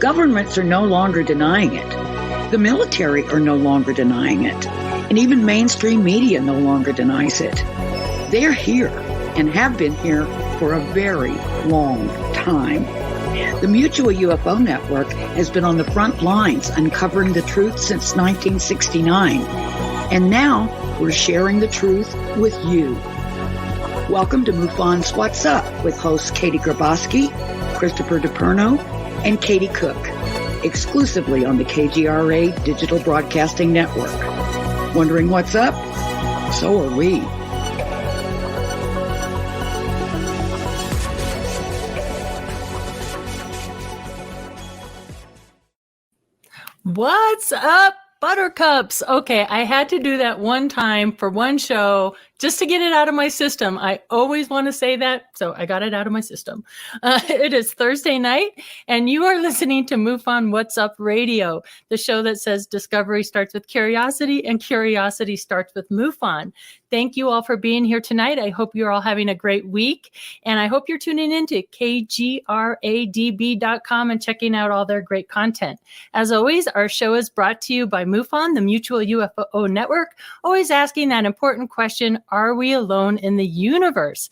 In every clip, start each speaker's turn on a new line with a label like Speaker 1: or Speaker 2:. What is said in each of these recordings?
Speaker 1: Governments are no longer denying it. The military are no longer denying it. And even mainstream media no longer denies it. They're here and have been here for a very long time. The Mutual UFO Network has been on the front lines uncovering the truth since 1969. And now we're sharing the truth with you. Welcome to MUFON's What's Up with hosts Katie Grabowski, Christopher DiPerno, and Katie Cook, exclusively on the KGRA Digital Broadcasting Network. Wondering what's up? So are we.
Speaker 2: What's up, Buttercups? Okay, I had to do that one time for one show just to get it out of my system. I always want to say that, so I got it out of my system. It is Thursday night, and you are listening to MUFON What's Up Radio, the show that says discovery starts with curiosity, and curiosity starts with MUFON. Thank you all for being here tonight. I hope you're all having a great week, and I hope you're tuning in to kgradb.com and checking out all their great content. As always, our show is brought to you by MUFON, the Mutual UFO Network, always asking that important question, are we alone in the universe?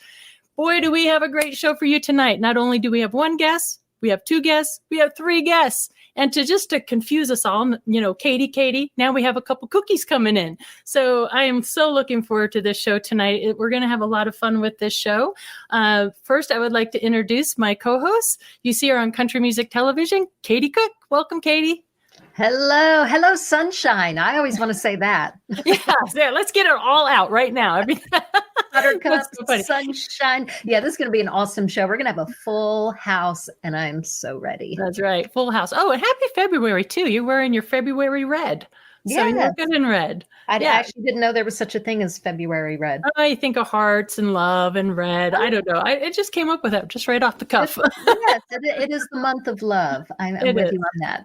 Speaker 2: Boy, do we have a great show for you tonight. Not only do we have one guest, we have two guests, we have three guests. And to confuse us all, Katie, now we have a couple cookies coming in. So I am so looking forward to this show tonight. We're going to have a lot of fun with this show. First, I would like to introduce my co-host. You see her on Country Music Television, Katie Cook. Welcome, Katie.
Speaker 3: Hello, sunshine. I always want to say that.
Speaker 2: Yeah, let's get it all out right now.
Speaker 3: Buttercup, sunshine. Yeah, this is going to be an awesome show. We're going to have a full house, and I'm so ready.
Speaker 2: That's right, full house. Oh, and happy February, too. You're wearing your February red. So you're good in red.
Speaker 3: I actually didn't know there was such a thing as February red.
Speaker 2: I think of hearts and love and red. I don't know. It just came up with that just right off the cuff.
Speaker 3: Yes, it is the month of love. I'm with you on that.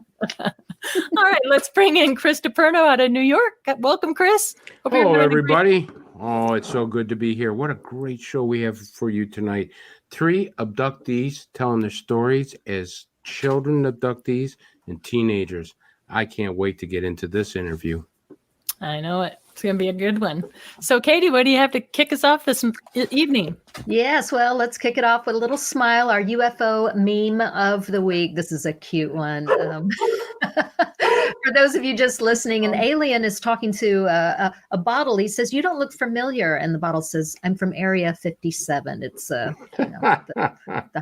Speaker 2: All right, let's bring in Chris DiPerno out of New York. Welcome, Chris.
Speaker 4: Hello, everybody. Oh, it's so good to be here. What a great show we have for you tonight. 3 abductees telling their stories as children abductees and teenagers. I can't wait to get into this interview.
Speaker 2: I know it. It's going to be a good one. So, Katie, what do you have to kick us off this evening?
Speaker 3: Yes, well, let's kick it off with a little smile. Our UFO meme of the week. This is a cute one. For those of you just listening, an alien is talking to a bottle. He says, "You don't look familiar." And the bottle says, "I'm from Area 57. It's the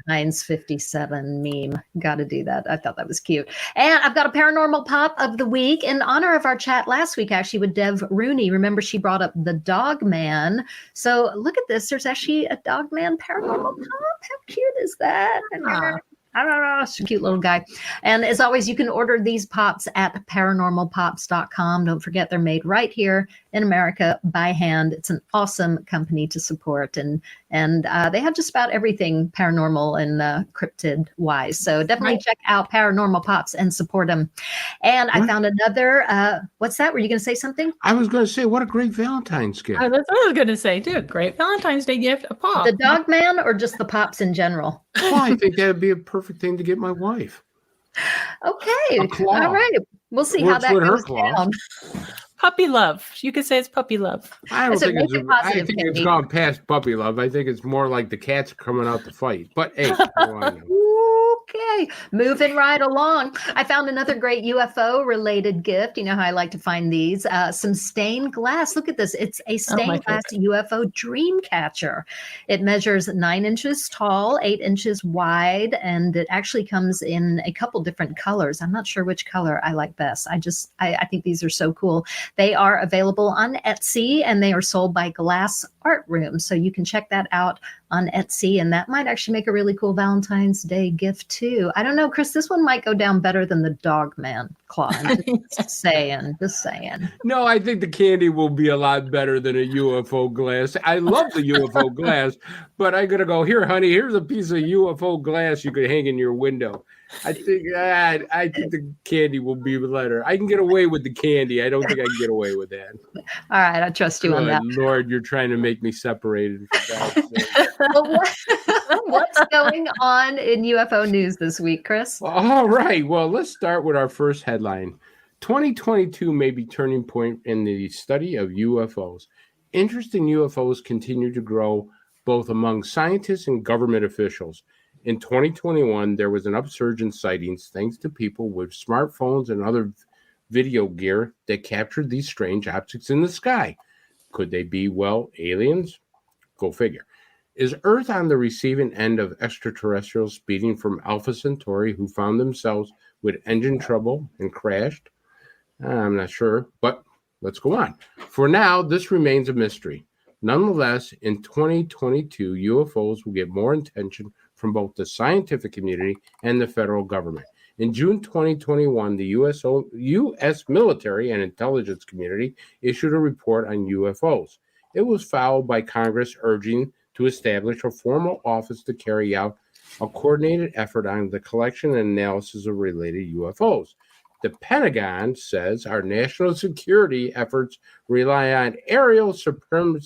Speaker 3: Heinz 57 meme. Got to do that. I thought that was cute. And I've got a paranormal pop of the week in honor of our chat last week, actually, with Dev Rooney. Remember, she brought up the Dog Man. So look at this. There's actually a Dog Man paranormal pop. How cute is that? I don't know. It's a cute little guy. And as always, you can order these pops at paranormalpops.com. Don't forget, they're made right here in America by hand. It's an awesome company to support. And they have just about everything paranormal and cryptid wise. So definitely check out Paranormal Pops and support them. And I found another, what's that? Were you going to say something?
Speaker 4: I was going to say, what a great Valentine's gift.
Speaker 2: That's what I was going to say, too. Great Valentine's Day gift, a pop.
Speaker 3: The Dog Man or just the pops in general?
Speaker 4: Well, I think that would be a perfect thing to get my wife.
Speaker 3: Okay. All right. We'll see how that goes down.
Speaker 2: Puppy love. You could say it's puppy love.
Speaker 4: I think it's gone past puppy love. I think it's more like the cats coming out to fight. But hey,
Speaker 3: okay, moving right along. I found another great UFO related gift. You know how I like to find these. Some stained glass. Look at this. It's a stained glass UFO dream catcher. It measures 9 inches tall, 8 inches wide, and it actually comes in a couple different colors. I'm not sure which color I like best. I think these are so cool. They are available on Etsy, and they are sold by Glass Art Room. So you can check that out on Etsy, and that might actually make a really cool Valentine's Day gift too. I don't know, Chris, this one might go down better than the Dog Man claw. Just saying.
Speaker 4: No, I think the candy will be a lot better than a UFO glass. I love the UFO glass, but I'm going to go, here, honey, here's a piece of UFO glass you could hang in your window. I think the candy will be better. I can get away with the candy. I don't think I can get away with that.
Speaker 3: All right, I trust you on
Speaker 4: Good
Speaker 3: that.
Speaker 4: Lord, you're trying to make me separated. For God's sake.
Speaker 3: Well, what's going on in UFO news this week, Chris?
Speaker 4: All right. Well, let's start with our first headline. 2022 may be turning point in the study of UFOs. Interest in UFOs continue to grow both among scientists and government officials. In 2021, there was an upsurge in sightings thanks to people with smartphones and other video gear that captured these strange objects in the sky. Could they be, well, aliens? Go figure. Is Earth on the receiving end of extraterrestrials speeding from Alpha Centauri who found themselves with engine trouble and crashed? I'm not sure, but let's go on. For now, this remains a mystery. Nonetheless, in 2022, UFOs will get more attention from both the scientific community and the federal government. In June 2021, the U.S. military and intelligence community issued a report on UFOs. It was followed by Congress urging to establish a formal office to carry out a coordinated effort on the collection and analysis of related UFOs. The Pentagon says our national security efforts rely on aerial supreme,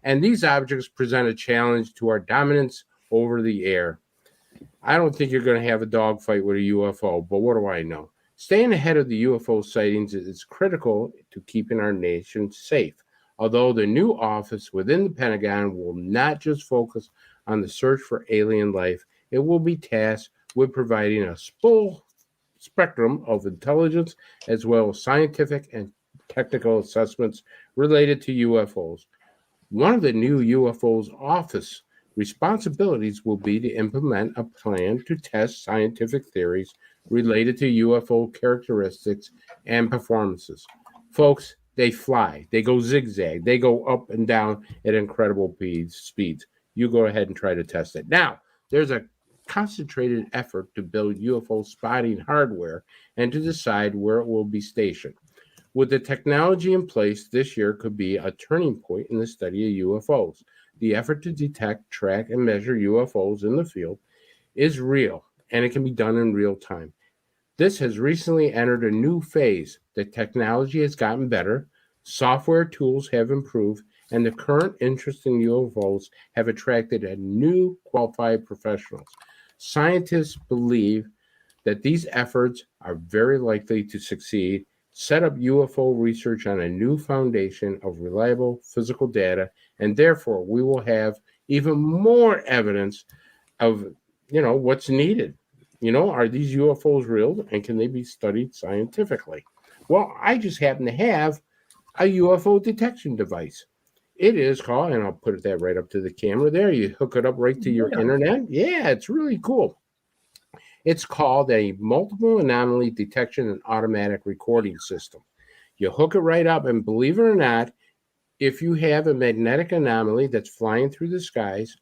Speaker 4: and these objects present a challenge to our dominance over the air. I don't think you're going to have a dogfight with a UFO, but what do I know? Staying ahead of the UFO sightings is critical to keeping our nation safe. Although the new office within the Pentagon will not just focus on the search for alien life, it will be tasked with providing a full spectrum of intelligence as well as scientific and technical assessments related to UFOs. One of the new UFOs office responsibilities will be to implement a plan to test scientific theories related to UFO characteristics and performances. Folks, they fly, they go zigzag, they go up and down at incredible speeds. You go ahead and try to test it. Now, there's a concentrated effort to build UFO spotting hardware and to decide where it will be stationed. With the technology in place, this year could be a turning point in the study of UFOs. The effort to detect, track, and measure UFOs in the field is real, and it can be done in real time. This has recently entered a new phase. The technology has gotten better, software tools have improved, and the current interest in UFOs have attracted a new qualified professionals. Scientists believe that these efforts are very likely to succeed, set up UFO research on a new foundation of reliable physical data, and therefore we will have even more evidence of, what's needed. Are these UFOs real, and can they be studied scientifically? Well, I just happen to have a UFO detection device. It is called, and I'll put that right up to the camera there. You hook it up right to your internet. Yeah, it's really cool. It's called a multiple anomaly detection and automatic recording system. You hook it right up, and believe it or not, if you have a magnetic anomaly that's flying through the skies,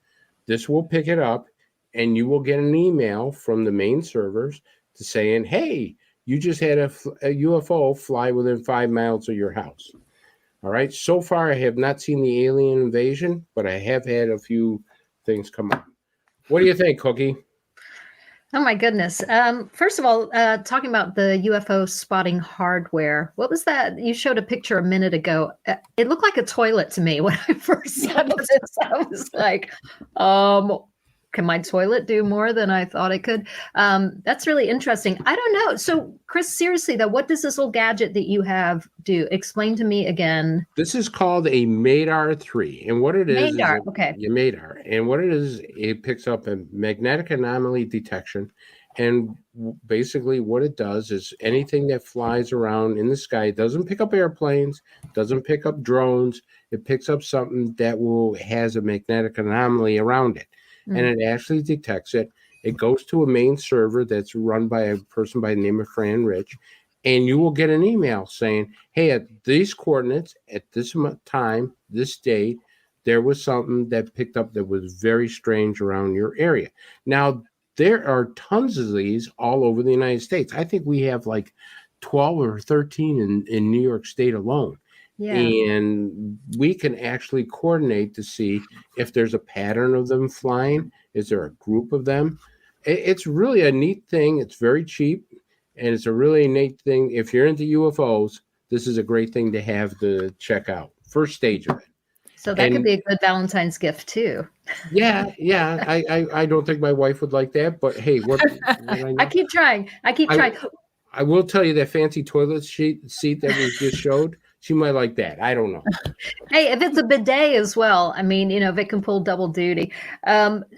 Speaker 4: this will pick it up, and you will get an email from the main servers to saying, hey, you just had a UFO fly within 5 miles of your house. All right. So far, I have not seen the alien invasion, but I have had a few things come up. What do you think, Cookie?
Speaker 3: Oh, my goodness. First of all, talking about the UFO spotting hardware, what was that? You showed a picture a minute ago. It looked like a toilet to me when I first saw this. I was like, can my toilet do more than I thought it could? That's really interesting. I don't know. So, Chris, seriously, though, what does this little gadget that you have do? Explain to me again.
Speaker 4: This is called a MADAR 3. And what it is,
Speaker 3: okay.
Speaker 4: MADAR. And what it is, it picks up a magnetic anomaly detection. And basically what it does is anything that flies around in the sky, it doesn't pick up airplanes, doesn't pick up drones. It picks up something that has a magnetic anomaly around it. And it actually detects it. It goes to a main server that's run by a person by the name of Fran Rich, and you will get an email saying, hey, at these coordinates, at this time, this date, there was something that picked up that was very strange around your area. Now, there are tons of these all over the United States. I think we have like 12 or 13 in New York State alone. Yeah. And we can actually coordinate to see if there's a pattern of them flying. Is there a group of them? It's really a neat thing. It's very cheap, and it's a really neat thing. If you're into UFOs, this is a great thing to have to check out. First stage of it.
Speaker 3: So that could be a good Valentine's gift too.
Speaker 4: Yeah. I don't think my wife would like that, but hey, what
Speaker 3: I keep trying.
Speaker 4: I will tell you that fancy toilet seat that we just showed. She might like that. I don't know.
Speaker 3: Hey, if it's a bidet as well, I mean, if it can pull double duty.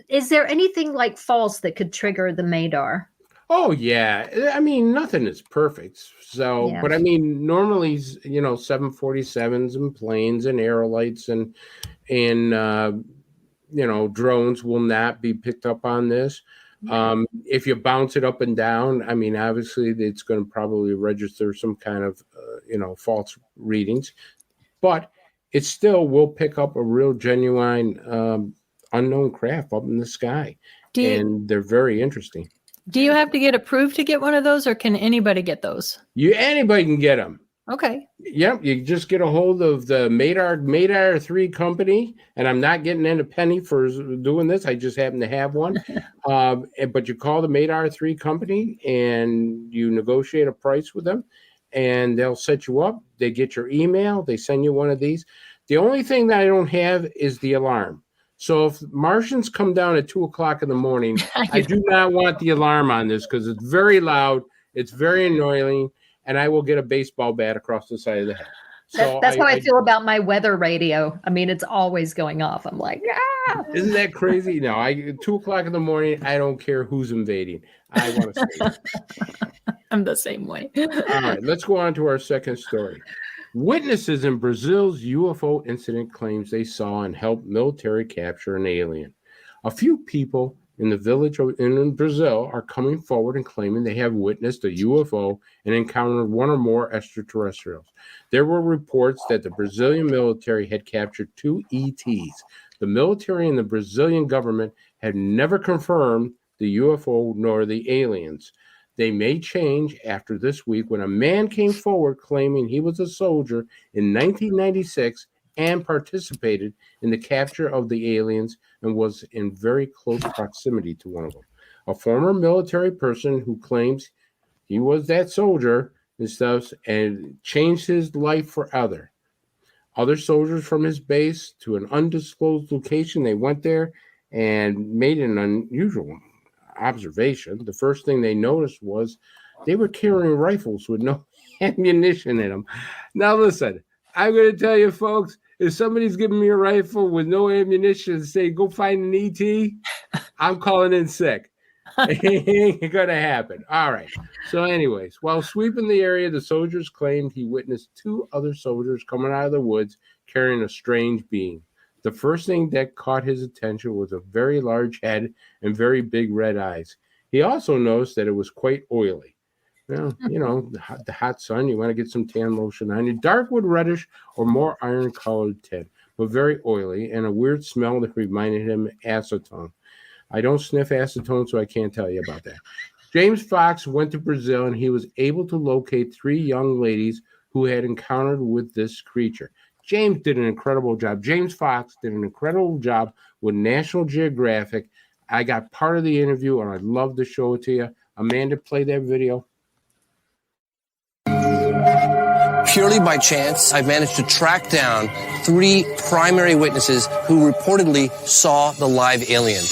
Speaker 3: Is there anything like false that could trigger the MADAR?
Speaker 4: Oh, yeah. I mean, nothing is perfect. So,
Speaker 3: Yeah.
Speaker 4: But I mean, normally, 747s and planes and aerolites and drones will not be picked up on this. If you bounce it up and down, I mean, obviously it's going to probably register some kind of, false readings, but it still will pick up a real genuine unknown craft up in the sky. And they're very interesting.
Speaker 2: Do you have to get approved to get one of those, or can anybody get those?
Speaker 4: Anybody can get them.
Speaker 2: Okay.
Speaker 4: Yep, you just get a hold of the MADAR 3 company, and I'm not getting in a penny for doing this. I just happen to have one. But you call the MADAR 3 company, and you negotiate a price with them, and they'll set you up. They get your email. They send you one of these. The only thing that I don't have is the alarm. So if Martians come down at 2:00 in the morning, I do not want the alarm on this because it's very loud. It's very annoying. And I will get a baseball bat across the side of the head. So
Speaker 3: that's how I feel about my weather radio. I mean, it's always going off. I'm like, ah!
Speaker 4: Isn't that crazy? No, 2:00 in the morning, I don't care who's invading. I want to stay.
Speaker 2: I'm the same way.
Speaker 4: All right, let's go on to our second story. Witnesses in Brazil's UFO incident claims they saw and helped military capture an alien. A few people in the village in Brazil are coming forward and claiming they have witnessed a UFO and encountered one or more extraterrestrials. There were reports that the Brazilian military had captured 2 ETs. The military and the Brazilian government had never confirmed the UFO nor the aliens. They may change after this week when a man came forward claiming he was a soldier in 1996 and participated in the capture of the aliens and was in very close proximity to one of them. A former military person who claims he was that soldier and stuff and changed his life forever. Other soldiers from his base to an undisclosed location, they went there and made an unusual observation. The first thing they noticed was they were carrying rifles with no ammunition in them. Now listen, I'm going to tell you folks, if somebody's giving me a rifle with no ammunition and say, go find an ET, I'm calling in sick. It ain't going to happen. All right. So anyways, while sweeping the area, the soldiers claimed he witnessed 2 other soldiers coming out of the woods carrying a strange being. The first thing that caught his attention was a very large head and very big red eyes. He also noticed that it was quite oily. Well, the hot sun, you want to get some tan lotion on you. Dark wood reddish or more iron-colored tint, but very oily and a weird smell that reminded him of acetone. I don't sniff acetone, so I can't tell you about that. James Fox went to Brazil, and he was able to locate 3 young ladies who had encountered with this creature. James did an incredible job. James Fox did an incredible job with National Geographic. I got part of the interview, and I'd love to show it to you. Amanda, play that video.
Speaker 5: Purely by chance, I've managed to track down 3 primary witnesses who reportedly saw the live alien.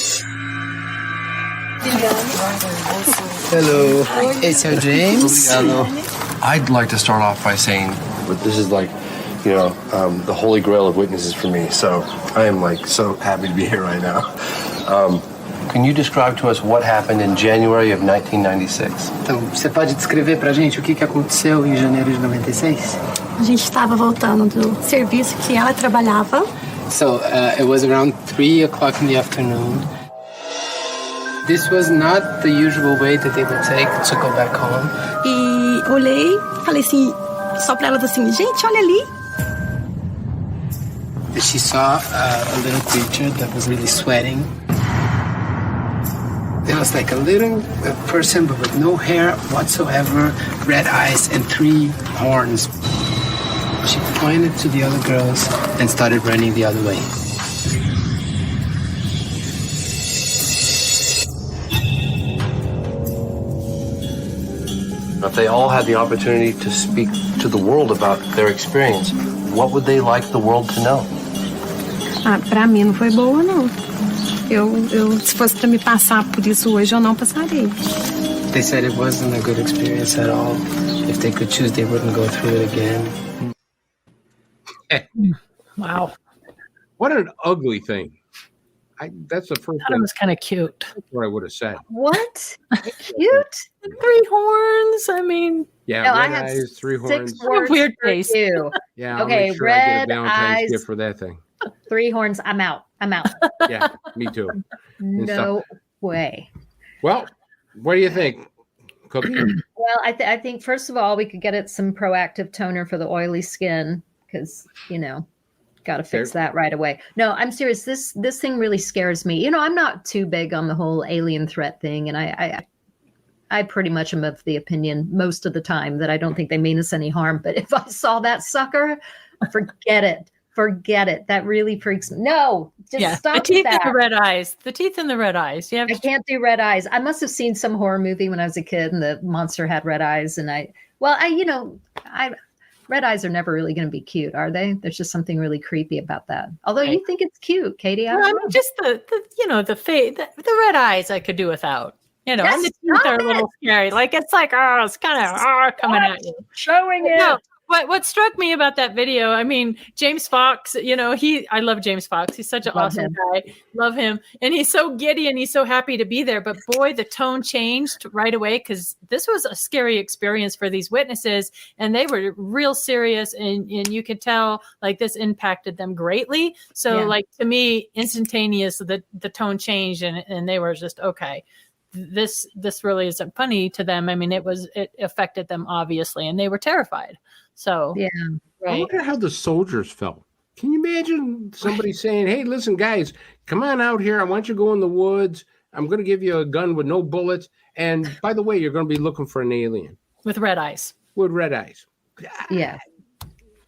Speaker 6: Hello. It's James.
Speaker 5: I'd like to start off by saying,
Speaker 7: but this is like, the holy grail of witnesses for me. So I am so happy to be here right now.
Speaker 5: Can you describe to us what happened in January of 1996?
Speaker 6: Então, você pode descrever pra gente o que aconteceu em janeiro de 96?
Speaker 8: A gente estava voltando do serviço que ela trabalhava.
Speaker 6: So, it was around 3 o'clock in the afternoon. This was not the usual way that they would take to go back home.
Speaker 8: E olhei, falei assim, só pra ela assim, gente, olha ali.
Speaker 6: She saw a little creature that was really sweating. It was like a little person, but with no hair whatsoever, red eyes, and 3 horns. She pointed to the other girls and started running the other way.
Speaker 7: If they all had the opportunity to speak to the world about their experience, what would they like the world to know?
Speaker 8: Pra mim não foi boa, não. Se fosse pra me passar por isso hoje, eu não passaria.
Speaker 6: They said it wasn't a good experience at all. If they could choose, they wouldn't go through it again.
Speaker 2: Wow.
Speaker 4: What an ugly thing. That's the first
Speaker 2: I thought it was kind of cute.
Speaker 4: That's what I would have said.
Speaker 3: What? Cute?
Speaker 2: 3 horns. I mean,
Speaker 4: Yeah,
Speaker 3: No, I
Speaker 4: red
Speaker 3: have
Speaker 4: eyes, 3
Speaker 3: 6
Speaker 4: horns.
Speaker 3: horns
Speaker 2: Weird
Speaker 3: for
Speaker 2: taste.
Speaker 3: you.
Speaker 4: Yeah, I'll
Speaker 3: Okay,
Speaker 4: make sure I get
Speaker 3: red
Speaker 4: a Valentine's
Speaker 3: eyes.
Speaker 4: gift for that thing.
Speaker 3: 3 horns. I'm out.
Speaker 4: Yeah, me too.
Speaker 3: No way.
Speaker 4: Well, what do you think, Cookie?
Speaker 3: Well, I think first of all, we could get it some proactive toner for the oily skin because, got to fix that right away. No, I'm serious. This thing really scares me. I'm not too big on the whole alien threat thing. And I pretty much am of the opinion most of the time that I don't think they mean us any harm. But if I saw that sucker, forget it. Forget it. That really freaks me. No, just stop
Speaker 2: the teeth
Speaker 3: that.
Speaker 2: and the red eyes. The teeth and the red eyes.
Speaker 3: I can't do red eyes. I must have seen some horror movie when I was a kid and the monster had red eyes. And red eyes are never really going to be cute, are they? There's just something really creepy about that. Although you think it's cute, Katie. I don't know.
Speaker 2: Just the red eyes I could do without. And the teeth are a little scary. Like it's like, it's kind of coming at you.
Speaker 3: Showing it.
Speaker 2: No, what struck me about that video, I mean, James Fox, I love James Fox. He's such an awesome guy. Love him. And he's so giddy and he's so happy to be there. But boy, the tone changed right away because this was a scary experience for these witnesses. And they were real serious. And you could tell like this impacted them greatly. So like to me, instantaneous, the tone changed and they were just, okay, this really isn't funny to them. I mean, it affected them obviously, and they were terrified. So
Speaker 3: yeah,
Speaker 4: right. I wonder how the soldiers felt. Can you imagine somebody saying, "Hey, listen, guys, come on out here. I want you to go in the woods. I'm going to give you a gun with no bullets. And by the way, you're going to be looking for an alien
Speaker 2: with red eyes."
Speaker 4: With red eyes.
Speaker 3: Yeah.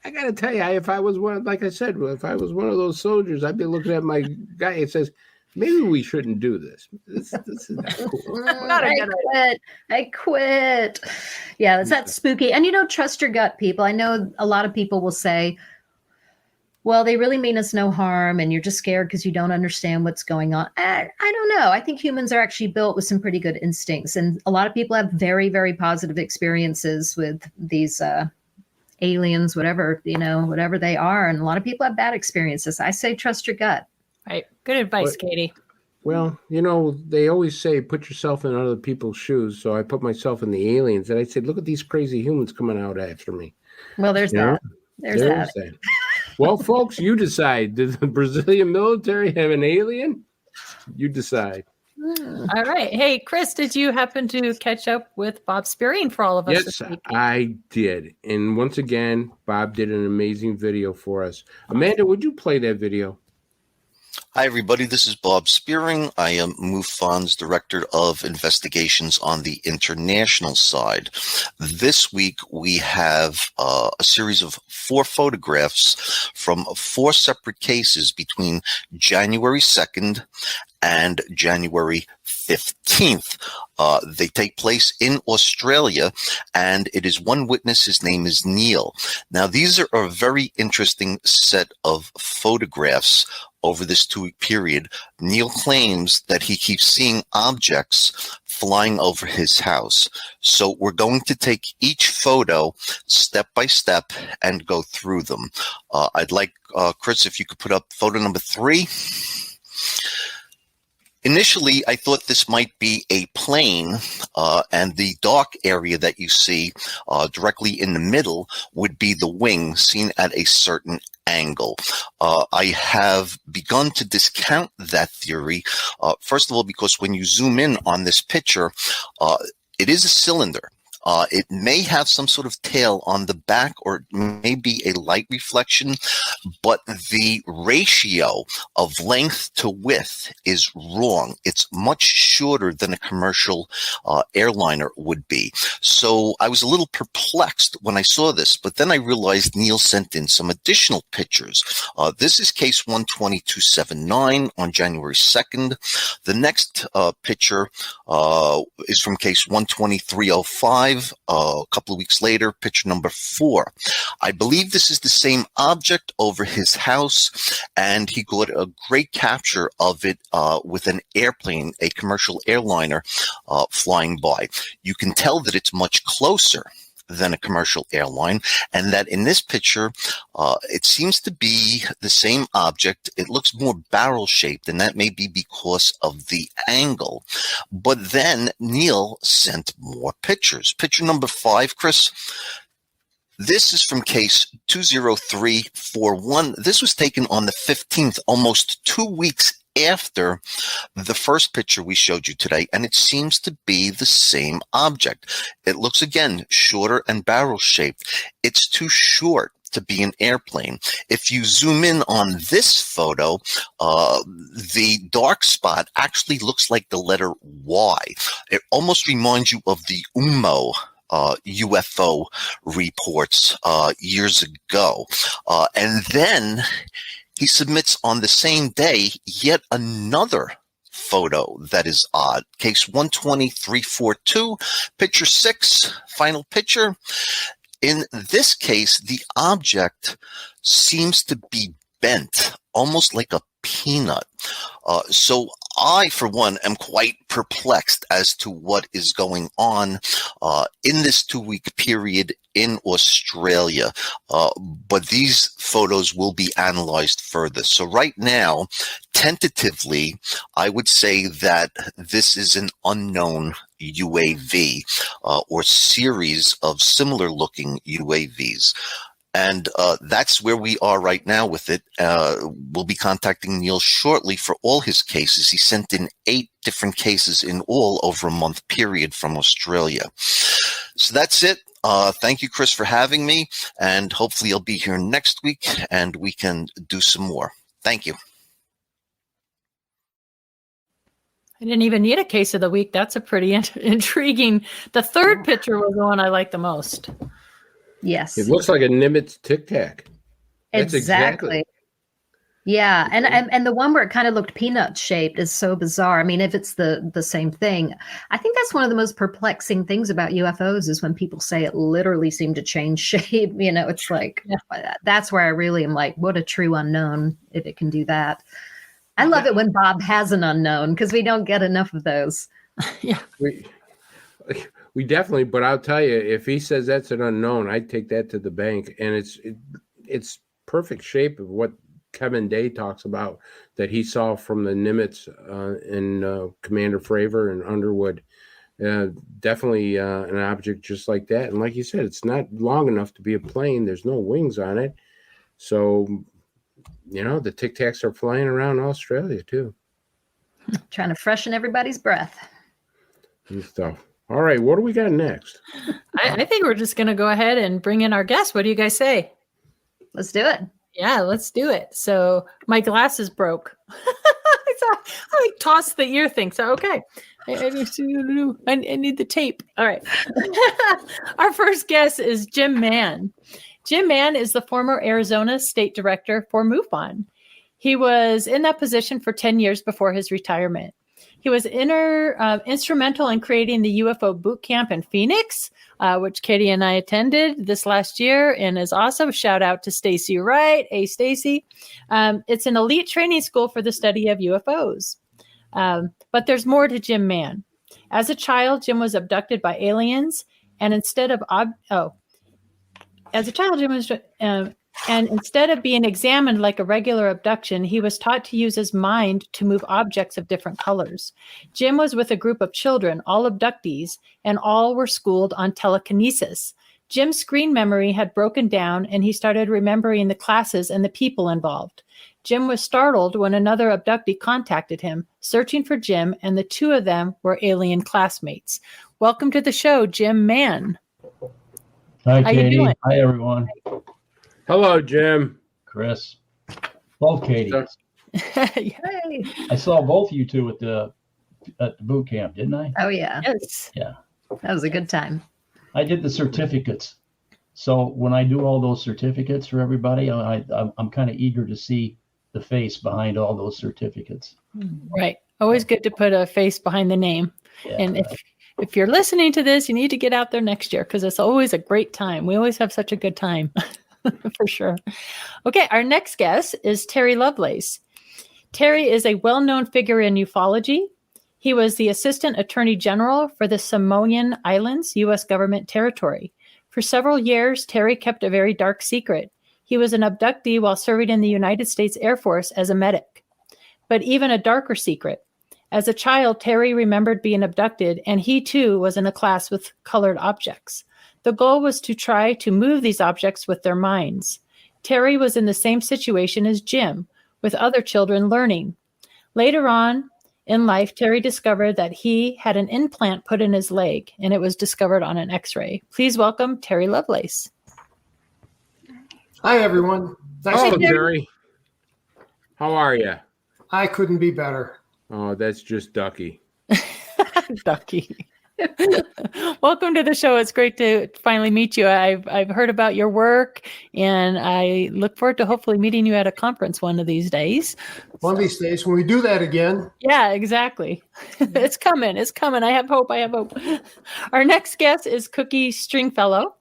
Speaker 4: I got to tell you, if I was one, like I said, if I was one of those soldiers, I'd be looking at my guy. It says, maybe we shouldn't do this. This is not cool.
Speaker 3: I quit. Yeah, that's spooky. And trust your gut, people. I know a lot of people will say, well, they really mean us no harm and you're just scared because you don't understand what's going on. I don't know. I think humans are actually built with some pretty good instincts. And a lot of people have very, very positive experiences with these aliens, whatever they are. And a lot of people have bad experiences. I say trust your gut.
Speaker 2: Right. Good advice, Katie.
Speaker 4: Well, they always say put yourself in other people's shoes. So I put myself in the aliens and I said, look at these crazy humans coming out after me.
Speaker 3: Well, there's that. There's that.
Speaker 4: Well, folks, you decide. Did the Brazilian military have an alien? You decide.
Speaker 2: All right. Hey, Chris, did you happen to catch up with Bob Spearing for all of us?
Speaker 4: Yes, I did. And once again, Bob did an amazing video for us. Amanda, would you play that video?
Speaker 9: Hi, everybody. This is Bob Spearing. I am MUFON's Director of Investigations on the international side. This week, we have a series of 4 photographs from 4 separate cases between January 2nd and January 15th. They take place in Australia, and it is one witness. His name is Neil. Now, these are a very interesting set of photographs over this 2-week period. Neil claims that he keeps seeing objects flying over his house. So we're going to take each photo step by step and go through them. I'd like, Chris, if you could put up photo number 3. Initially, I thought this might be a plane, and the dark area that you see directly in the middle would be the wing seen at a certain angle. I have begun to discount that theory, first of all, because when you zoom in on this picture, it is a cylinder. It may have some sort of tail on the back, or it may be a light reflection, but the ratio of length to width is wrong. It's much shorter than a commercial airliner would be. So I was a little perplexed when I saw this, but then I realized Neil sent in some additional pictures. This is case 12279 on January 2nd. The next picture is from case 12305. 5. A couple of weeks later, picture number 4. I believe this is the same object over his house, and he got a great capture of it with an airplane, a commercial airliner flying by. You can tell that it's much closer than a commercial airline, and that in this picture, it seems to be the same object. It looks more barrel-shaped, and that may be because of the angle. But then Neil sent more pictures. Picture number 5, Chris. This is from case 20341. This was taken on the 15th, almost 2 weeks after the first picture we showed you today, and it seems to be the same object. It looks, again, shorter and barrel-shaped. It's too short to be an airplane. If you zoom in on this photo, the dark spot actually looks like the letter Y. It almost reminds you of the UMO UFO reports years ago. And then he submits on the same day yet another photo that is odd. Case 120342, picture 6, final picture. In this case, the object seems to be bent, almost like a peanut. So I, for one, am quite perplexed as to what is going on in this 2-week period in Australia. But these photos will be analyzed further. So right now, tentatively, I would say that this is an unknown UAV or series of similar looking UAVs. And that's where we are right now with it. We'll be contacting Neil shortly for all his cases. He sent in 8 different cases in all over a month period from Australia. So that's it. Thank you, Chris, for having me. And hopefully you'll be here next week and we can do some more. Thank you.
Speaker 2: I didn't even need a case of the week. That's a pretty intriguing. The third picture was the one I like the most.
Speaker 3: Yes.
Speaker 4: It looks like a Nimitz Tic Tac.
Speaker 3: Exactly. Yeah, and the one where it kind of looked peanut shaped is so bizarre. I mean, if it's the same thing, I think that's one of the most perplexing things about UFOs is when people say it literally seemed to change shape. You know, it's like that's where I really am like, what a true unknown if it can do that. I love it when Bob has an unknown because we don't get enough of those.
Speaker 2: Yeah.
Speaker 4: We definitely, but I'll tell you, if he says that's an unknown, I'd take that to the bank. And it's perfect shape of what Kevin Day talks about that he saw from the Nimitz in Commander Fravor and Underwood. Definitely an object just like that. And like you said, it's not long enough to be a plane. There's no wings on it. So, you know, the Tic Tacs are flying around Australia too.
Speaker 3: Trying to freshen everybody's breath.
Speaker 4: And stuff. All right, what do we got next?
Speaker 2: I think we're just going to go ahead and bring in our guest. What do you guys say?
Speaker 3: Let's do it.
Speaker 2: Yeah, let's do it. So my glasses broke. I tossed the ear thing. So, okay. I need the tape. All right. Our first guest is Jim Mann. Jim Mann is the former Arizona State Director for MUFON. He was in that position for 10 years before his retirement. He was instrumental in creating the UFO boot camp in Phoenix, which Katie and I attended this last year, and is awesome. Shout out to Stacy Wright. Hey, Stacy. It's an elite training school for the study of UFOs. But there's more to Jim Mann. As a child, Jim was abducted by aliens, and instead of instead of being examined like a regular abduction, he was taught to use his mind to move objects of different colors. Jim was with a group of children, all abductees, and all were schooled on telekinesis. Jim's screen memory had broken down, and he started remembering the classes and the people involved. Jim was startled when another abductee contacted him, searching for Jim, and the two of them were alien classmates. Welcome to the show, Jim Mann.
Speaker 10: Hi, Katie. Hi, everyone.
Speaker 4: Hello, Jim.
Speaker 10: Chris. Both Katie.
Speaker 3: Hey.
Speaker 10: I saw both you two at the boot camp, didn't I?
Speaker 3: Oh, yeah.
Speaker 2: Yes.
Speaker 10: Yeah.
Speaker 3: That was a good time.
Speaker 10: I did the certificates. So when I do all those certificates for everybody, I'm kind of eager to see the face behind all those certificates.
Speaker 2: Right. Always good to put a face behind the name.
Speaker 10: Yeah,
Speaker 2: and if you're listening to this, you need to get out there next year because it's always a great time. We always have such a good time for sure. Okay, our next guest is Terry Lovelace. Terry is a well-known figure in ufology. He was the Assistant Attorney General for the Samoan Islands, U.S. government territory. For several years, Terry kept a very dark secret. He was an abductee while serving in the United States Air Force as a medic. But even a darker secret. As a child, Terry remembered being abducted, and he too was in a class with colored objects. The goal was to try to move these objects with their minds. Terry was in the same situation as Jim, with other children learning. Later on in life, Terry discovered that he had an implant put in his leg, and it was discovered on an X-ray. Please welcome Terry Lovelace.
Speaker 11: Hi, everyone.
Speaker 4: Hello, Terry. How are you?
Speaker 11: I couldn't be better.
Speaker 4: Oh, that's just Ducky.
Speaker 2: Ducky. Welcome to the show. It's great to finally meet you. I've heard about your work, and I look forward to hopefully meeting you at a conference one of these days.
Speaker 11: One of these days, when we do that again.
Speaker 2: Yeah, exactly. It's coming. It's coming. I have hope. Our next guest is Cookie Stringfellow.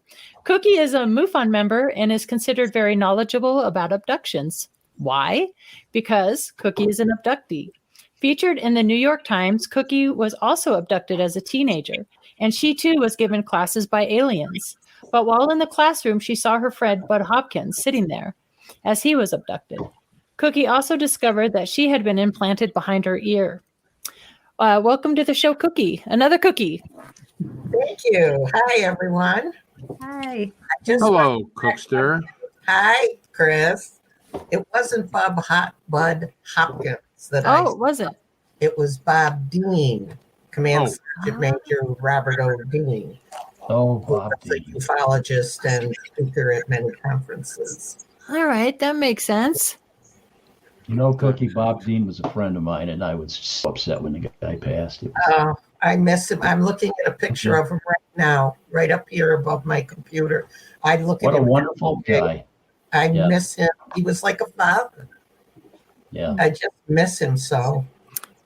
Speaker 2: Cookie is a MUFON member and is considered very knowledgeable about abductions. Why? Because Cookie is an abductee. Featured in the New York Times, Cookie was also abducted as a teenager, and she too was given classes by aliens. But while in the classroom, she saw her friend Bud Hopkins sitting there as he was abducted. Cookie also discovered that she had been implanted behind her ear. Welcome to the show, Cookie. Another Cookie.
Speaker 12: Thank you. Hi, everyone.
Speaker 3: Hi.
Speaker 4: Hello, Cookster.
Speaker 12: Hi, Chris. It wasn't Bud Hopkins that
Speaker 2: it wasn't.
Speaker 12: It was Bob Dean, Command Sergeant Major Robert O. Dean.
Speaker 10: Oh, Bob
Speaker 12: Dean. A ufologist and speaker at many conferences.
Speaker 2: All right, that makes sense.
Speaker 10: You know, Cookie, Bob Dean was a friend of mine, and I was so upset when the guy passed.
Speaker 12: I miss him. I'm looking at a picture of him right now, right up here above my computer. I look at him.
Speaker 10: What a wonderful guy.
Speaker 12: I miss him. He was like a father.
Speaker 10: Yeah.
Speaker 12: I just miss him so.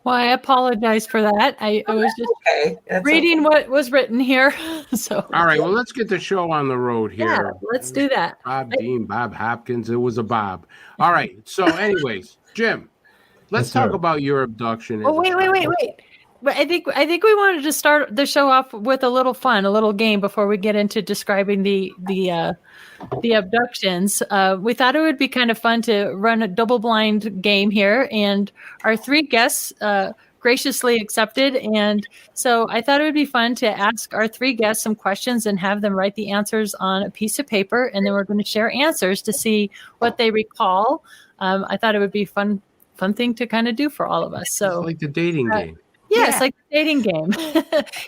Speaker 2: Well, I apologize for that. I was just reading what was written here. So.
Speaker 4: All right, well, let's get the show on the road here.
Speaker 2: Yeah, let's do that.
Speaker 4: Bob Dean, Bob Hopkins. It was a Bob. All right. So, anyways, Jim, let's talk about your abduction.
Speaker 2: Oh, wait. But I think we wanted to start the show off with a little fun, a little game before we get into describing the abductions. We thought it would be kind of fun to run a double blind game here, and our three guests graciously accepted. And so I thought it would be fun to ask our three guests some questions and have them write the answers on a piece of paper, and then we're going to share answers to see what they recall. I thought it would be fun thing to kind of do for all of us. So
Speaker 4: it's like the dating game.
Speaker 2: Yeah, it's like a dating game.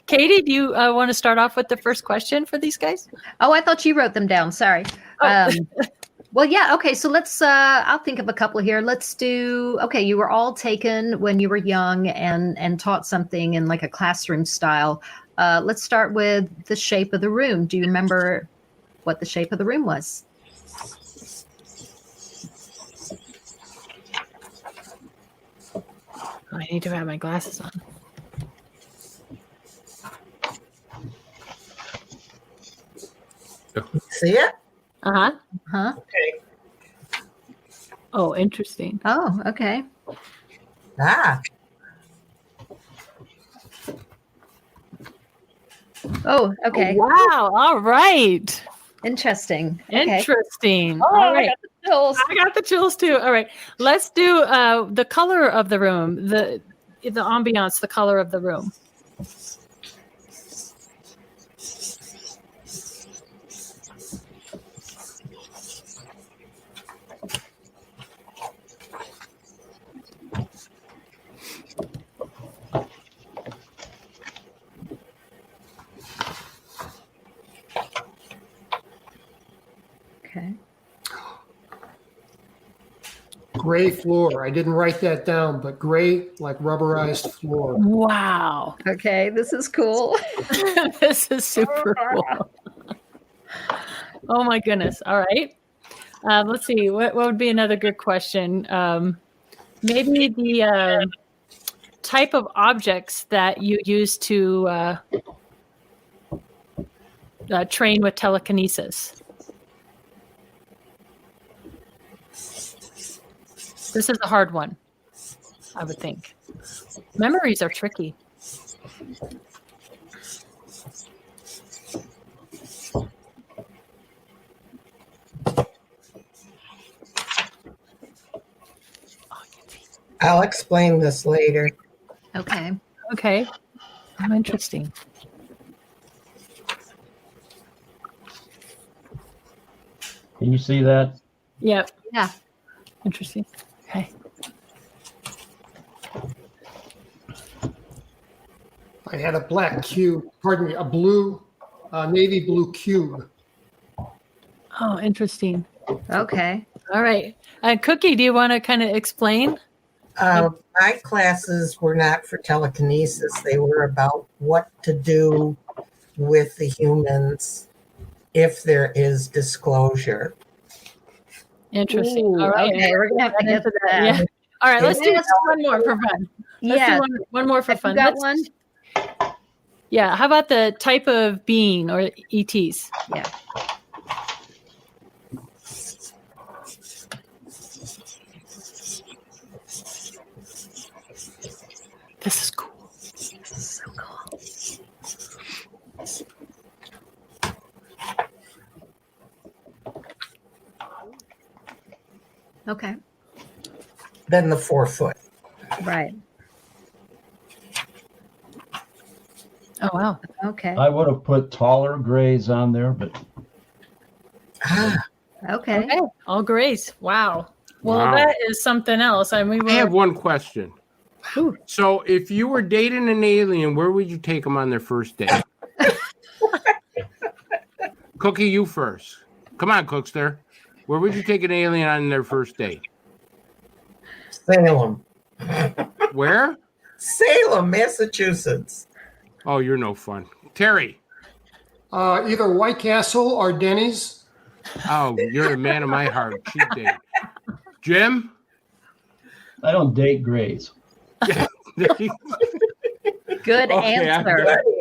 Speaker 2: Katie, do you want to start off with the first question for these guys?
Speaker 3: Oh, I thought you wrote them down. Sorry. Well, yeah. Okay. So let's, I'll think of a couple here. Let's do, okay. You were all taken when you were young and taught something in like a classroom style. Let's start with the shape of the room. Do you remember what the shape of the room was?
Speaker 2: I need to have my glasses on.
Speaker 12: See it?
Speaker 3: Uh-huh. Uh-huh.
Speaker 12: Okay.
Speaker 2: Oh, interesting.
Speaker 3: Oh, okay.
Speaker 12: Ah.
Speaker 3: Oh, okay.
Speaker 2: Oh, wow. All right.
Speaker 3: Interesting.
Speaker 2: Interesting.
Speaker 3: Oh,
Speaker 2: all right.
Speaker 3: I got the chills.
Speaker 2: I got the chills too. All right. Let's do the color of the room, the ambiance, the color of the room.
Speaker 3: Okay.
Speaker 11: Gray floor. I didn't write that down, but gray, like rubberized floor.
Speaker 2: Wow.
Speaker 3: Okay, this is cool.
Speaker 2: This is super cool. Oh my goodness. All right. Let's see. What would be another good question? Maybe the type of objects that you use to train with telekinesis? This is a hard one, I would think. Memories are tricky.
Speaker 12: I'll explain this later.
Speaker 3: Okay.
Speaker 2: Okay. Oh, interesting.
Speaker 10: Can you see that?
Speaker 2: Yep.
Speaker 3: Yeah.
Speaker 2: Interesting. Okay.
Speaker 11: I had a black cube, pardon me, a blue, navy blue cube.
Speaker 2: Oh, interesting.
Speaker 3: Okay.
Speaker 2: All right. Cookie, do you want to kind of explain?
Speaker 12: My classes were not for telekinesis. They were about what to do with the humans if there is disclosure.
Speaker 2: Interesting.
Speaker 3: Ooh,
Speaker 2: All right.
Speaker 3: okay, we're gonna have to get to that.
Speaker 2: Yeah. All right. Let's do
Speaker 3: Yes.
Speaker 2: one more for fun. Let's
Speaker 3: Yeah.
Speaker 2: do one more for
Speaker 3: Have you
Speaker 2: fun.
Speaker 3: got
Speaker 2: Let's-
Speaker 3: one?
Speaker 2: Yeah. How about the type of being or ETs?
Speaker 3: Yeah.
Speaker 2: This is cool.
Speaker 3: So cool. Okay.
Speaker 12: Then the 4 foot.
Speaker 3: Right.
Speaker 2: Oh, wow.
Speaker 3: Okay.
Speaker 10: I would have put taller grays on there, but
Speaker 3: Okay.
Speaker 2: Okay. All grays. Wow. Well,
Speaker 4: Wow.
Speaker 2: that is something else. I mean,
Speaker 4: I have one question.
Speaker 2: Ooh.
Speaker 4: So, if you were dating an alien, where would you take them on their first date? Cookie, you first. Come on, Cookster. Where would you take an alien on their first date?
Speaker 12: Salem.
Speaker 4: Where?
Speaker 12: Salem, Massachusetts.
Speaker 4: Oh, you're no fun. Terry.
Speaker 11: Either White Castle or Denny's.
Speaker 4: Oh, you're a man of my heart. Cheap date. Jim?
Speaker 10: I don't date grays.
Speaker 3: Good
Speaker 4: Okay,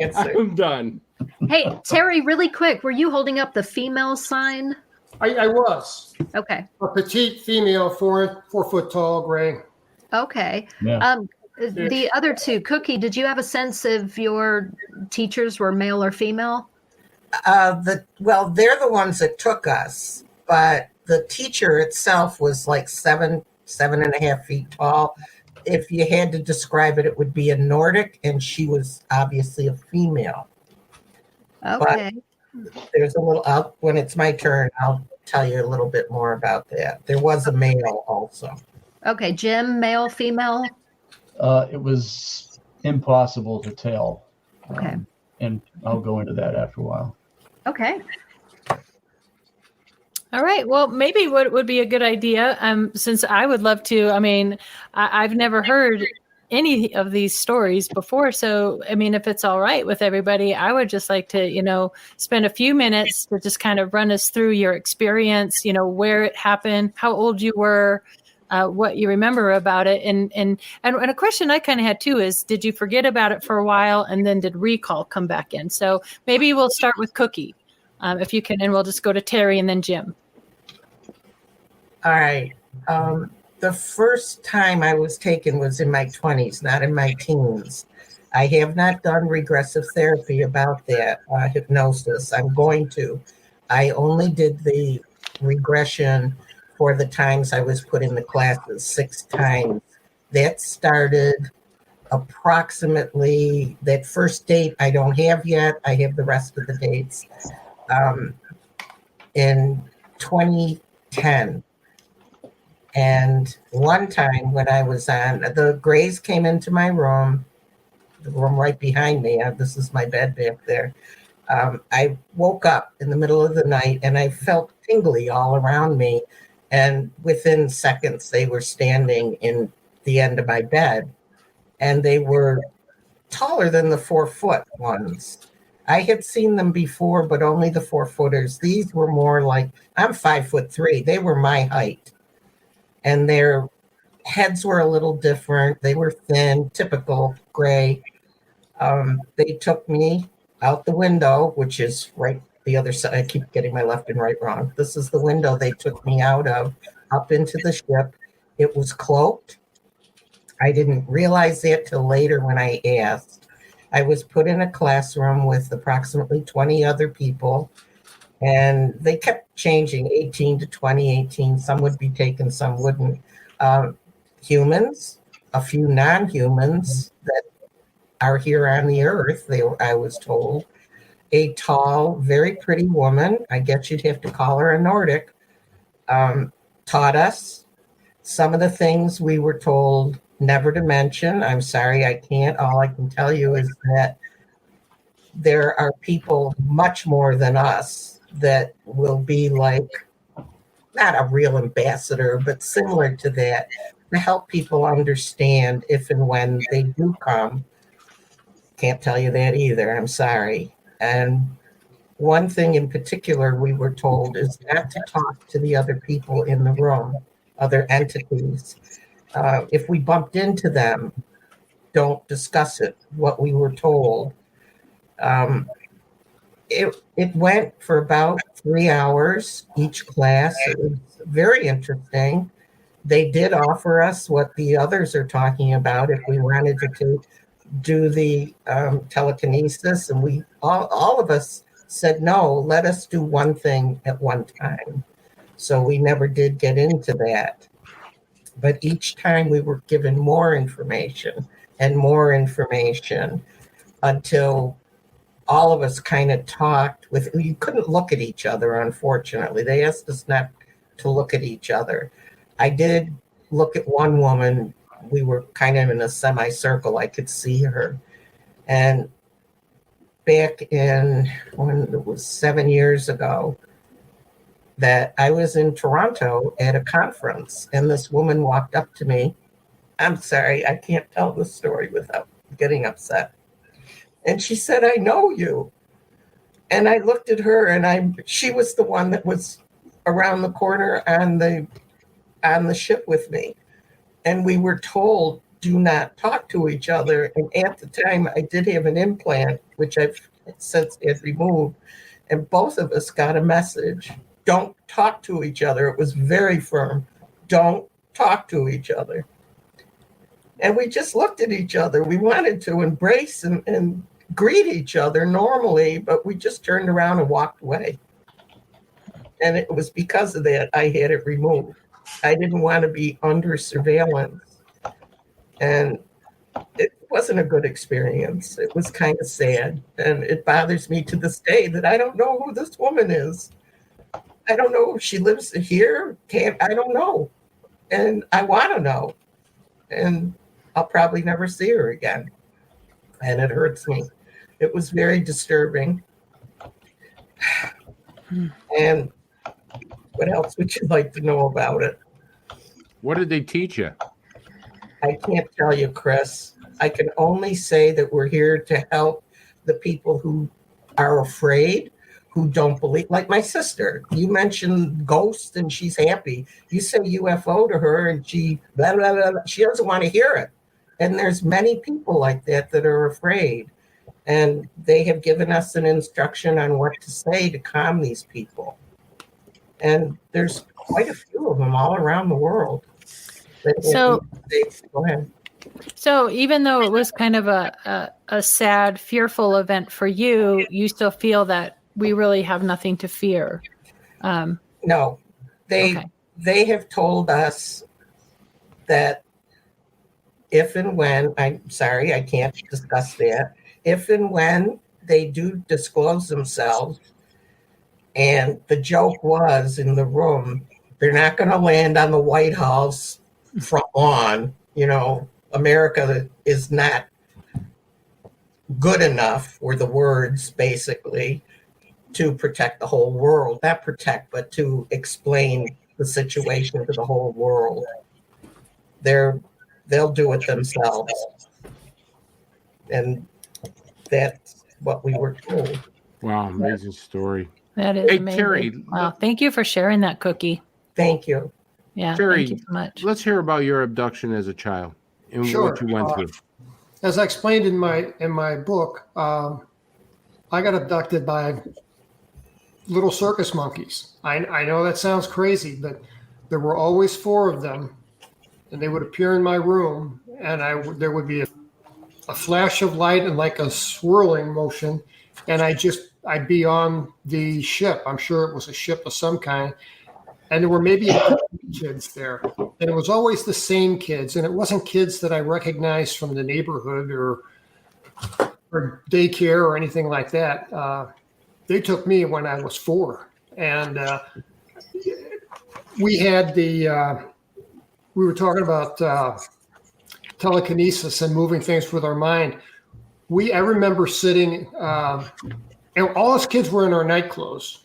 Speaker 3: answer.
Speaker 4: I'm done.
Speaker 3: Hey, Terry, really quick, were you holding up the female sign?
Speaker 11: I was.
Speaker 3: Okay.
Speaker 11: A petite female, 4 foot tall, gray.
Speaker 3: Okay.
Speaker 10: Yeah.
Speaker 3: The other two, Cookie, did you have a sense if your teachers were male or female?
Speaker 12: Well, they're the ones that took us, but the teacher itself was like 7.5 feet tall. If you had to describe it, it would be a Nordic, and she was obviously a female.
Speaker 3: Okay.
Speaker 12: But there's a little, when it's my turn, I'll tell you a little bit more about that. There was a male also.
Speaker 3: Okay, Jim, male, female?
Speaker 10: It was impossible to tell.
Speaker 3: Okay.
Speaker 10: And I'll go into that after a while.
Speaker 3: Okay.
Speaker 2: All right. Well, maybe what would be a good idea, since I would love to, I mean, I've never heard any of these stories before. So, I mean, if it's all right with everybody, I would just like to, spend a few minutes to just kind of run us through your experience, where it happened, how old you were, what you remember about it. And a question I kind of had too is, did you forget about it for a while? And then did recall come back in? So maybe we'll start with Cookie, if you can, and we'll just go to Terry and then Jim.
Speaker 12: All right. The first time I was taken was in my 20s, not in my teens. I have not done regressive therapy about that, hypnosis. I'm going to. I only did the regression for the times I was put in the classes, 6 times. That started approximately, that first date I don't have yet. I have the rest of the dates. In 2010. And one time when I was on, the Grays came into my room, the room right behind me. This is my bed back there. I woke up in the middle of the night and I felt tingly all around me. And within seconds, they were standing in the end of my bed. And they were taller than the 4 foot ones. I had seen them before, but only the 4 footers. These were more like, I'm 5'3". They were my height. And their heads were a little different. They were thin, typical gray. They took me out the window, which is right the other side. I keep getting my left and right wrong. This is the window they took me out of, up into the ship. It was cloaked. I didn't realize that till later when I asked. I was put in a classroom with approximately 20 other people, and they kept changing, 18 to 20, 18. Some would be taken, some wouldn't. Humans, a few non-humans that are here on the earth, I was told. A tall, very pretty woman, I guess you'd have to call her a Nordic, taught us some of the things we were told never to mention. I'm sorry, I can't. All I can tell you is that there are people much more than us that will be like, not a real ambassador, but similar to that, to help people understand if and when they do come. Can't tell you that either. I'm sorry. And one thing in particular we were told is not to talk to the other people in the room, other entities. If we bumped into them, don't discuss it, what we were told. It went for about 3 hours each class. It was very interesting. They did offer us what the others are talking about if we wanted to do the telekinesis, and we all of us said no, let us do one thing at one time. So we never did get into that. But each time we were given more information and more information until all of us kind of talked with, you couldn't look at each other, unfortunately. They asked us not to look at each other. I did look at one woman. We were kind of in a semicircle. I could see her. And back in, when it was 7 years ago, that I was in Toronto at a conference, and this woman walked up to me. I'm sorry, I can't tell this story without getting upset. And she said, I know you. And I looked at her, and she was the one that was around the corner on the ship with me. And we were told, do not talk to each other. And at the time, I did have an implant, which I've since had removed. And both of us got a message. Don't talk to each other. It was very firm. Don't talk to each other. And we just looked at each other. We wanted to embrace and greet each other normally, but we just turned around and walked away. And it was because of that I had it removed. I didn't want to be under surveillance. And it wasn't a good experience. It was kind of sad. And it bothers me to this day that I don't know who this woman is. I don't know if she lives here. I don't know. And I want to know. And I'll probably never see her again. And it hurts me. It was very disturbing. And what else would you like to know about it?
Speaker 4: What did they teach you?
Speaker 12: I can't tell you, Chris. I can only say that we're here to help the people who are afraid, who don't believe. Like my sister, you mentioned ghosts and she's happy. You say UFO to her and she blah, blah, blah, blah. She doesn't want to hear it. And there's many people like that are afraid. And they have given us an instruction on what to say to calm these people. And there's quite a few of them all around the world.
Speaker 2: So,
Speaker 12: go ahead.
Speaker 2: So even though it was kind of a sad, fearful event for you, you still feel that we really have nothing to fear.
Speaker 12: No, they have told us that if and when, I'm sorry, I can't discuss that, if and when they do disclose themselves, and the joke was in the room, they're not going to land on the White House front lawn. You know, America is not good enough, were the words basically, to protect the whole world. Not protect, but to explain the situation to the whole world. They'll do it themselves. And that's what we were told.
Speaker 4: Wow, amazing story.
Speaker 2: That is
Speaker 4: Hey,
Speaker 2: amazing.
Speaker 4: Terry.
Speaker 2: Wow, thank you for sharing that, Cookie.
Speaker 12: Thank you.
Speaker 2: Yeah,
Speaker 4: Terry,
Speaker 2: thank you so much.
Speaker 4: let's hear about your abduction as a child and what you went through.
Speaker 11: As I explained in my book, I got abducted by little circus monkeys. I know that sounds crazy, but there were always 4 of them, and they would appear in my room, and there would be a flash of light and like a swirling motion, and I'd be on the ship. I'm sure it was a ship of some kind, and there were maybe a dozen kids there, and it was always the same kids, and it wasn't kids that I recognized from the neighborhood or daycare or anything like that. They took me when I was 4, and we had we were talking about telekinesis and moving things with our mind. I remember sitting, and all us kids were in our night clothes.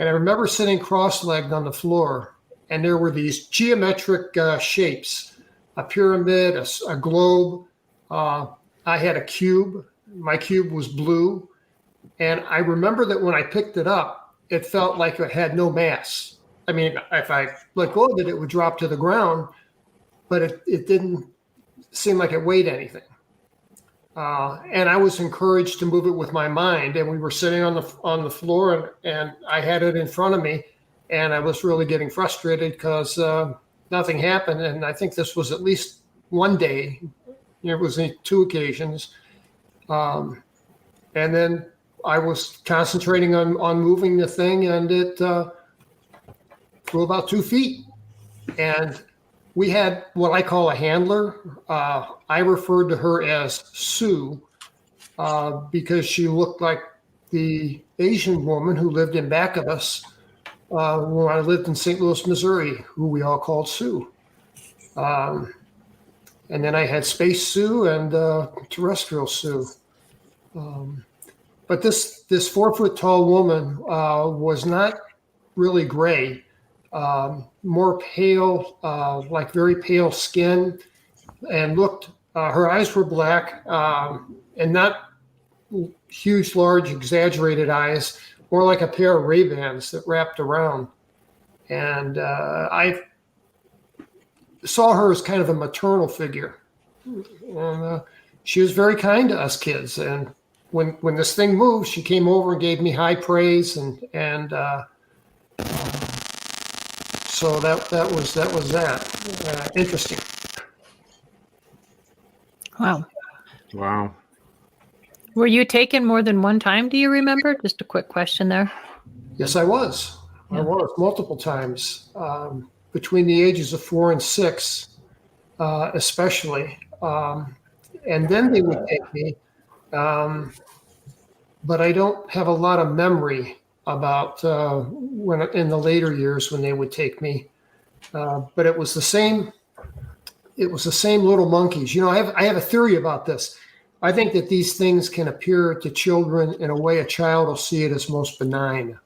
Speaker 11: And I remember sitting cross-legged on the floor, and there were these geometric shapes, a pyramid, a globe. I had a cube. My cube was blue. And I remember that when I picked it up, it felt like it had no mass. I mean, if I let go of it, it would drop to the ground, but it didn't seem like it weighed anything. And I was encouraged to move it with my mind. And we were sitting on the floor, and I had it in front of me, and I was really getting frustrated because nothing happened. And I think this was at least one day. It was 2 occasions. And then I was concentrating on moving the thing, and it flew about 2 feet. And we had what I call a handler. I referred to her as Sue because she looked like the Asian woman who lived in back of us when I lived in St. Louis, Missouri, who we all called Sue. And then I had Space Sue and Terrestrial Sue. But this 4-foot tall woman was not really gray. More pale, like very pale skin, and looked, her eyes were black, and not huge, large, exaggerated eyes, more like a pair of Ray-Bans that wrapped around. And I saw her as kind of a maternal figure. And she was very kind to us kids. And when this thing moved, she came over and gave me high praise, and so that was that. Interesting.
Speaker 2: Wow. Were you taken more than one time? Do you remember? Just a quick question there.
Speaker 11: Yes, I was. Yeah. I was multiple times between the ages of 4 and 6, especially. And then they would take me, but I don't have a lot of memory about when in the later years when they would take me. But it was the same. It was the same little monkeys. You know, I have a theory about this. I think that these things can appear to children in a way a child will see it as most benign.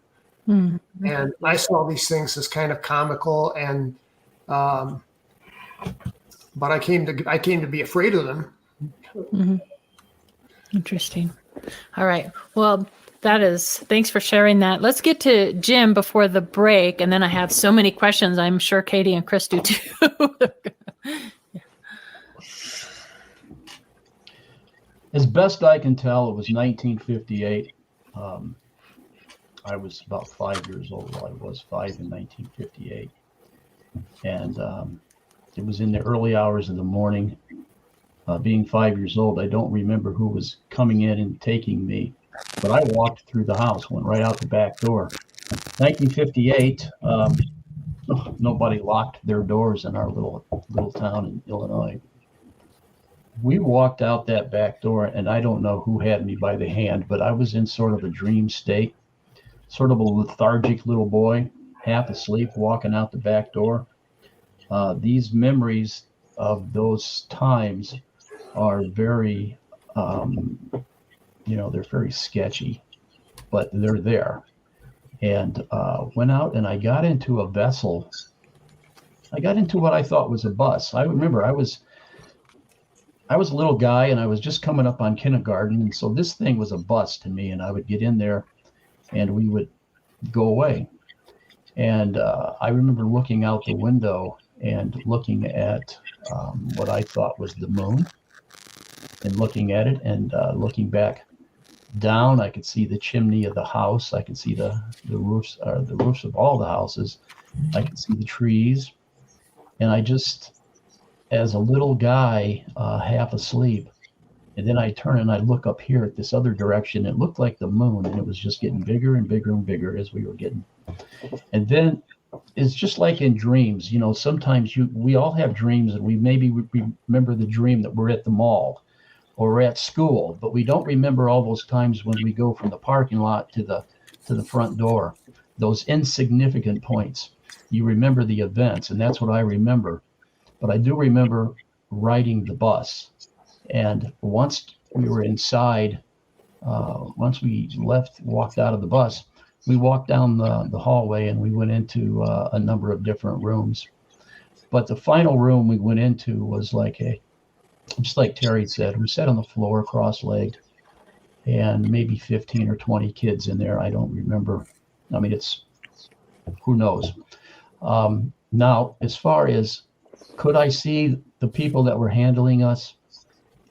Speaker 11: Mm-hmm. And I saw these things as kind of comical, and but I came to be afraid of them.
Speaker 2: Mm-hmm. Interesting. All right. Well, thanks for sharing that. Let's get to Jim before the break. And then I have so many questions. I'm sure Katie and Chris do too.
Speaker 10: As best I can tell, it was 1958. I was about 5 years old. Well, I was 5 in 1958. And it was in the early hours of the morning. Being 5 years old, I don't remember who was coming in and taking me. But I walked through the house, went right out the back door. 1958, nobody locked their doors in our little town in Illinois. We walked out that back door, and I don't know who had me by the hand, but I was in sort of a dream state, sort of a lethargic little boy, half asleep, walking out the back door. These memories of those times are very, they're very sketchy, but they're there. And went out, and I got into a vessel. I got into what I thought was a bus. I remember I was a little guy, and I was just coming up on kindergarten, and so this thing was a bus to me, and I would get in there, and we would go away. And I remember looking out the window and looking at what I thought was the moon, and looking at it and looking back down. I could see the chimney of the house. I could see the roofs of all the houses. I could see the trees. And I just, as a little guy, half asleep, and then I turn and I look up here at this other direction. It looked like the moon, and it was just getting bigger and bigger and bigger as we were getting. And then it's just like in dreams, you know, sometimes we all have dreams, and we remember the dream that we're at the mall or we're at school, but we don't remember all those times when we go from the parking lot to the front door, those insignificant points. You remember the events, and that's what I remember. But I do remember riding the bus. And once we were inside, once we walked out of the bus, we walked down the hallway and we went into a number of different rooms. But the final room we went into was just like Terry said, we sat on the floor cross-legged, and maybe 15 or 20 kids in there. I don't remember. I mean, who knows? Now, as far as could I see the people that were handling us?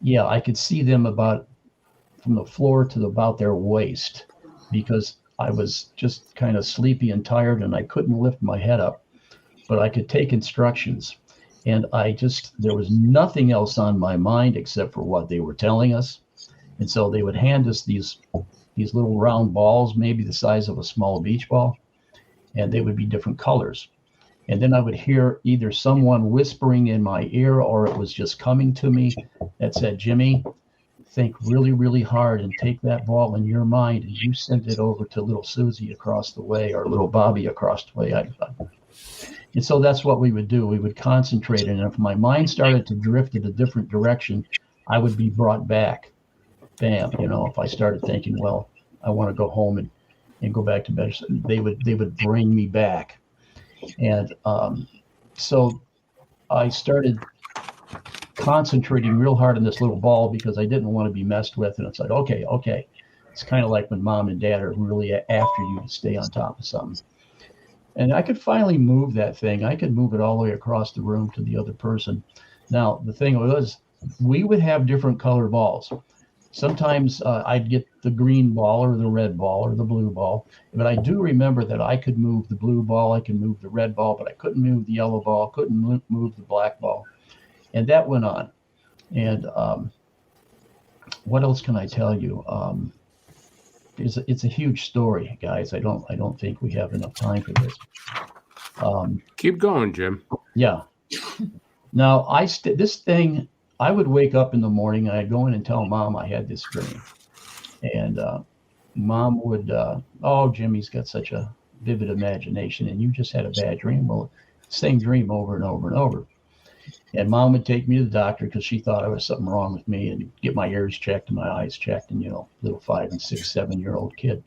Speaker 10: Yeah, I could see them about from the floor to about their waist, because I was just kind of sleepy and tired and I couldn't lift my head up, but I could take instructions. And there was nothing else on my mind except for what they were telling us. And so they would hand us these little round balls, maybe the size of a small beach ball, and they would be different colors. And then I would hear either someone whispering in my ear, or it was just coming to me that said, Jimmy, think really, really hard and take that ball in your mind and you send it over to little Susie across the way, or little Bobby across the way. And so that's what we would do. We would concentrate. And if my mind started to drift in a different direction, I would be brought back. Bam. You know, if I started thinking, well, I want to go home and go back to bed, they would bring me back. And so I started concentrating real hard on this little ball because I didn't want to be messed with. And it's like, okay. It's kind of like when mom and dad are really after you to stay on top of something. And I could finally move that thing. I could move it all the way across the room to the other person. Now, the thing was, we would have different color balls. Sometimes I'd get the green ball or the red ball or the blue ball. But I do remember that I could move the blue ball, I could move the red ball, but I couldn't move the yellow ball, couldn't move the black ball. And that went on. And what else can I tell you? It's a huge story, guys. I don't think we have enough time for this.
Speaker 4: Keep going, Jim.
Speaker 10: Yeah. Now, this thing, I would wake up in the morning and I'd go in and tell mom I had this dream. And mom would, Jimmy's got such a vivid imagination and you just had a bad dream. Well, same dream over and over and over. And mom would take me to the doctor because she thought I was something wrong with me, and get my ears checked and my eyes checked, and, little 5 and 6, 7-year-old kid.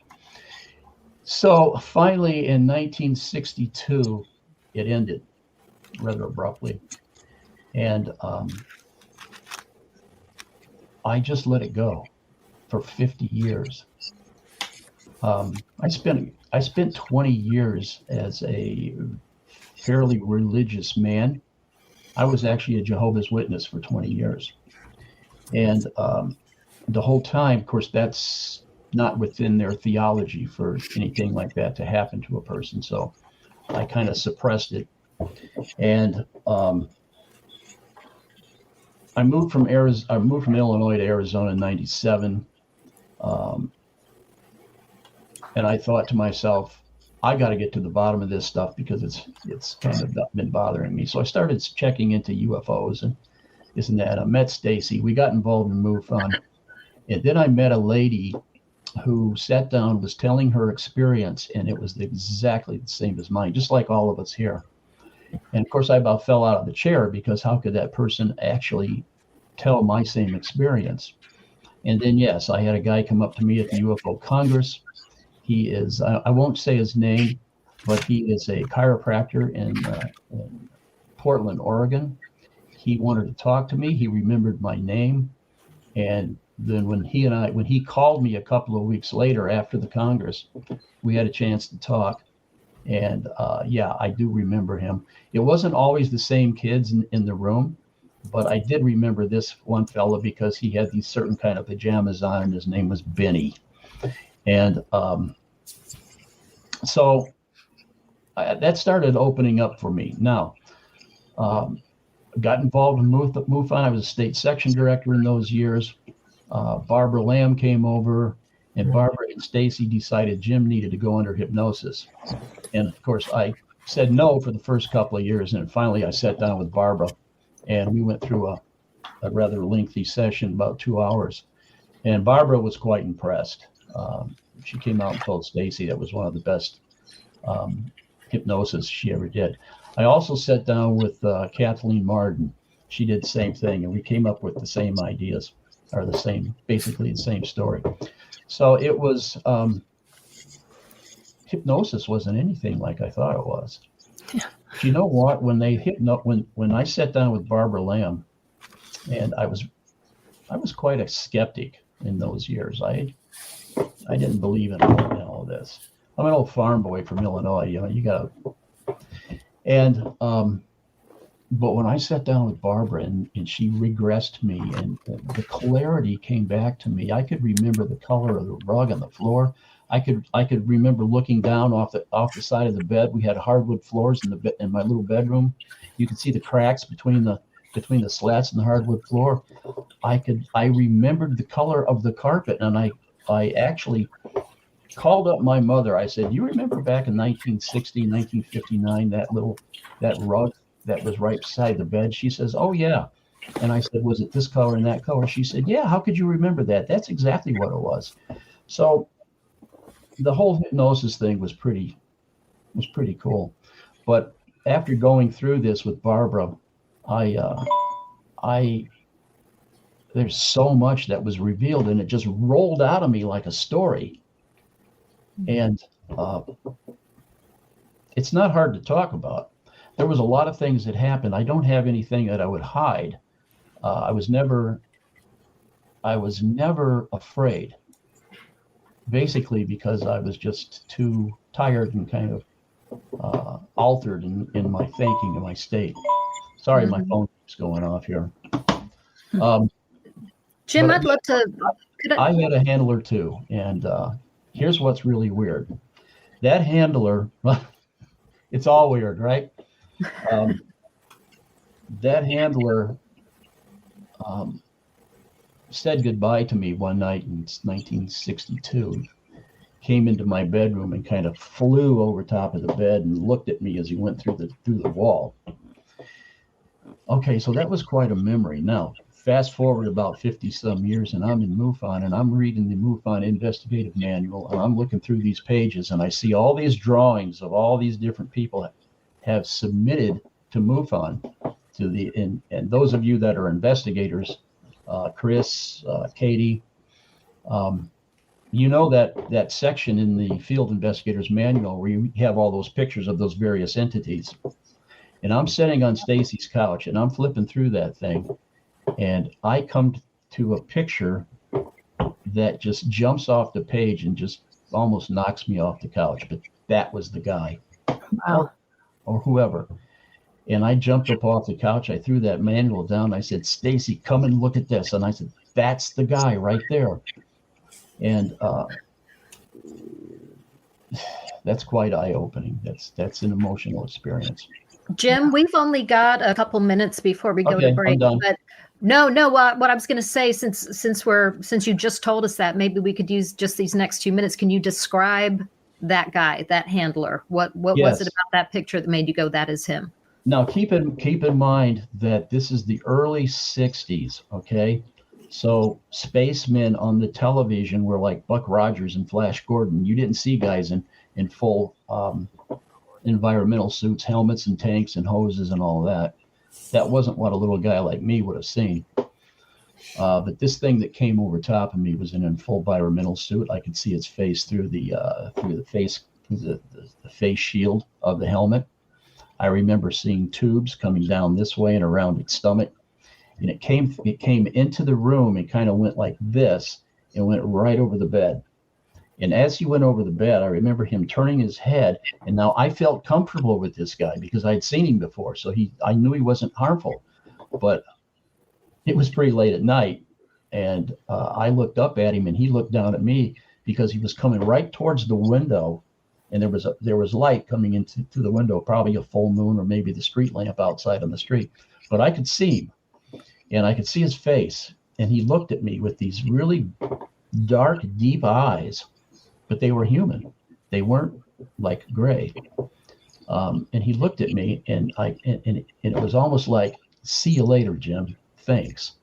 Speaker 10: So finally in 1962, it ended rather abruptly. And I just let it go for 50 years. I spent 20 years as a fairly religious man. I was actually a Jehovah's Witness for 20 years. And the whole time, of course, that's not within their theology for anything like that to happen to a person. So I kind of suppressed it. And I moved from Illinois to Arizona in 97. And I thought to myself, I got to get to the bottom of this stuff because it's kind of been bothering me. So I started checking into UFOs and this and that. I met Stacy. We got involved in MUFON. And then I met a lady who sat down, was telling her experience, and it was exactly the same as mine, just like all of us here. And of course, I about fell out of the chair because how could that person actually tell my same experience? And then, yes, I had a guy come up to me at the UFO Congress. He is, I won't say his name, but he is a chiropractor in Portland, Oregon. He wanted to talk to me. He remembered my name. And then when he called me a couple of weeks later after the Congress, we had a chance to talk. And yeah, I do remember him. It wasn't always the same kids in the room, but I did remember this one fella because he had these certain kind of pajamas on, and his name was Benny. And so that started opening up for me. Now, got involved in MUFON. I was a state section director in those years. Barbara Lamb came over, and Barbara and Stacy decided Jim needed to go under hypnosis. And of course, I said no for the first couple of years. And finally, I sat down with Barbara, and we went through a rather lengthy session, about 2 hours. And Barbara was quite impressed. She came out and told Stacy that was one of the best hypnosis she ever did. I also sat down with Kathleen Marden. She did the same thing, and we came up with the same ideas, or basically the same story. So it was, hypnosis wasn't anything like I thought it was. Yeah. You know what? When I sat down with Barbara Lamb, and I was quite a skeptic in those years. I didn't believe in all of this. I'm an old farm boy from Illinois. But when I sat down with Barbara and she regressed me, and the clarity came back to me, I could remember the color of the rug on the floor. I could remember looking down off the side of the bed. We had hardwood floors in my little bedroom. You could see the cracks between the slats and the hardwood floor. I remembered the color of the carpet, and I actually called up my mother. I said, "You remember back in 1960, 1959, that rug that was right beside the bed?" She says, "Oh yeah." And I said, "Was it this color and that color?" She said, "Yeah, how could you remember that? That's exactly what it was." So the whole hypnosis thing was pretty cool. But after going through this with Barbara, there's so much that was revealed, and it just rolled out of me like a story. And it's not hard to talk about. There was a lot of things that happened. I don't have anything that I would hide. I was never afraid, basically because I was just too tired and kind of altered in my thinking and my state. Sorry, my phone keeps going off here.
Speaker 3: Jim, I'd love to.
Speaker 10: I had a handler too, and here's what's really weird. That handler, it's all weird, right? That handler said goodbye to me one night in 1962. Came into my bedroom and kind of flew over top of the bed and looked at me as he went through the wall. Okay, so that was quite a memory. Now, fast forward about 50 some years, and I'm in MUFON, and I'm reading the MUFON investigative manual, and I'm looking through these pages, and I see all these drawings of all these different people have submitted to MUFON, and those of you that are investigators, Chris, Katie, you know that section in the field investigators manual where you have all those pictures of those various entities. And I'm sitting on Stacy's couch, and I'm flipping through that thing, and I come to a picture that just jumps off the page and just almost knocks me off the couch. But that was the guy. Wow. Or whoever. And I jumped up off the couch. I threw that manual down. I said, "Stacy, come and look at this." And I said, "That's the guy right there." And that's quite eye-opening. That's an emotional experience.
Speaker 3: Jim, we've only got a couple minutes before we go to break.
Speaker 10: I'm done.
Speaker 3: But no. What I was going to say, since you just told us that, maybe we could use just these next 2 minutes. Can you describe that guy, that handler? What
Speaker 10: Yes.
Speaker 3: was it about that picture that made you go, "That is him"?
Speaker 10: Now, keep in mind that this is the early 60s, okay? So spacemen on the television were like Buck Rogers and Flash Gordon. You didn't see guys in full environmental suits, helmets and tanks and hoses and all of that. That wasn't what a little guy like me would have seen. But this thing that came over top of me was in a full environmental suit. I could see its face through the face shield of the helmet. I remember seeing tubes coming down this way and around its stomach, and it came into the room and kind of went like this and went right over the bed. And as he went over the bed, I remember him turning his head. And now I felt comfortable with this guy because I'd seen him before. So I knew he wasn't harmful. But it was pretty late at night. And I looked up at him and he looked down at me because he was coming right towards the window. And there was light coming into the window, probably a full moon or maybe the street lamp outside on the street. But I could see him and I could see his face. And he looked at me with these really dark, deep eyes, but they were human. They weren't like gray. And he looked at me and it was almost like, see you later, Jim. Thanks.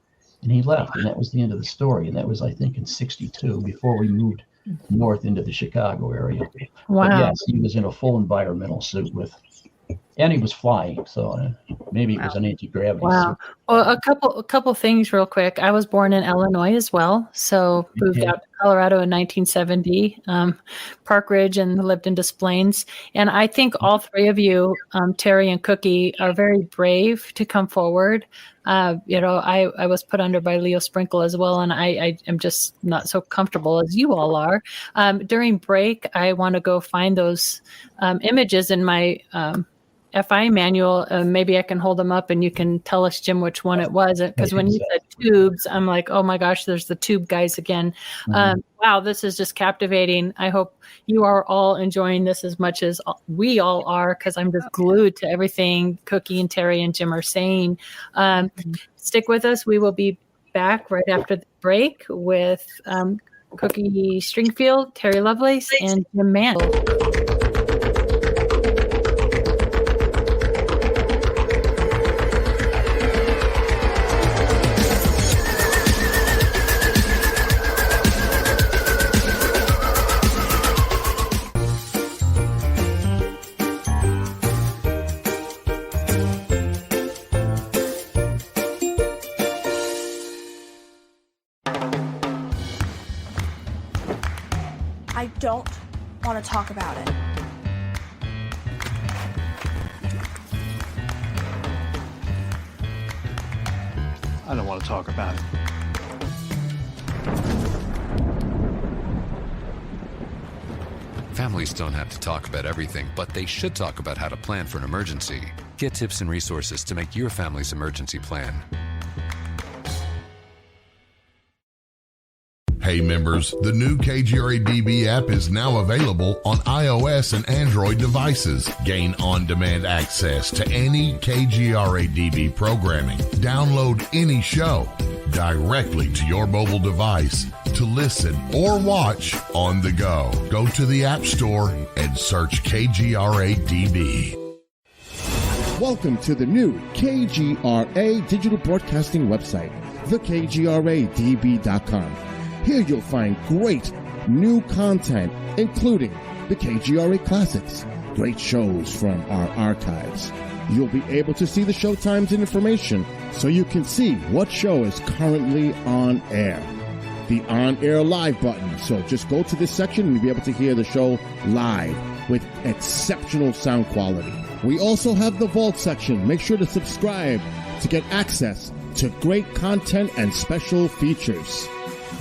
Speaker 10: And he left. And that was the end of the story. And that was, I think, in 1962 before we moved north into the Chicago area.
Speaker 2: Wow.
Speaker 10: But yes, he was in a full environmental suit and he was flying. So maybe it was an anti-gravity suit.
Speaker 2: Well, a couple things real quick. I was born in Illinois as well. So moved out to Colorado in 1970, Park Ridge, and lived in Des Plaines. And I think all three of you, Terry and Cookie, are very brave to come forward. I was put under by Leo Sprinkle as well, and I am just not so comfortable as you all are. During break, I want to go find those images in my FI manual. Maybe I can hold them up and you can tell us, Jim, which one it was. Because when you said tubes, I'm like, oh my gosh, there's the tube guys again. Wow, this is just captivating. I hope you are all enjoying this as much as we all are, because I'm just glued to everything Cookie and Terry and Jim are saying. Stick with us. We will be back right after the break with Cookie Stringfellow, Terry Lovelace, and Jim Mann.
Speaker 13: I don't want to talk about it.
Speaker 14: I don't want to talk about it.
Speaker 15: Families don't have to talk about everything, but they should talk about how to plan for an emergency. Get tips and resources to make your family's emergency plan.
Speaker 16: Hey members, the new KGRA-DB app is now available on iOS and Android devices. Gain on-demand access to any KGRA-DB programming. Download any show directly to your mobile device to listen or watch on the go. Go to the App Store and search KGRA-DB.
Speaker 17: Welcome to the new KGRA digital broadcasting website, thekgradb.com. Here you'll find great new content, including the KGRA Classics, great shows from our archives. You'll be able to see the show times and information so you can see what show is currently on air. The on-air live button, so just go to this section and you'll be able to hear the show live with exceptional sound quality. We also have the Vault section. Make sure to subscribe to get access to great content and special features.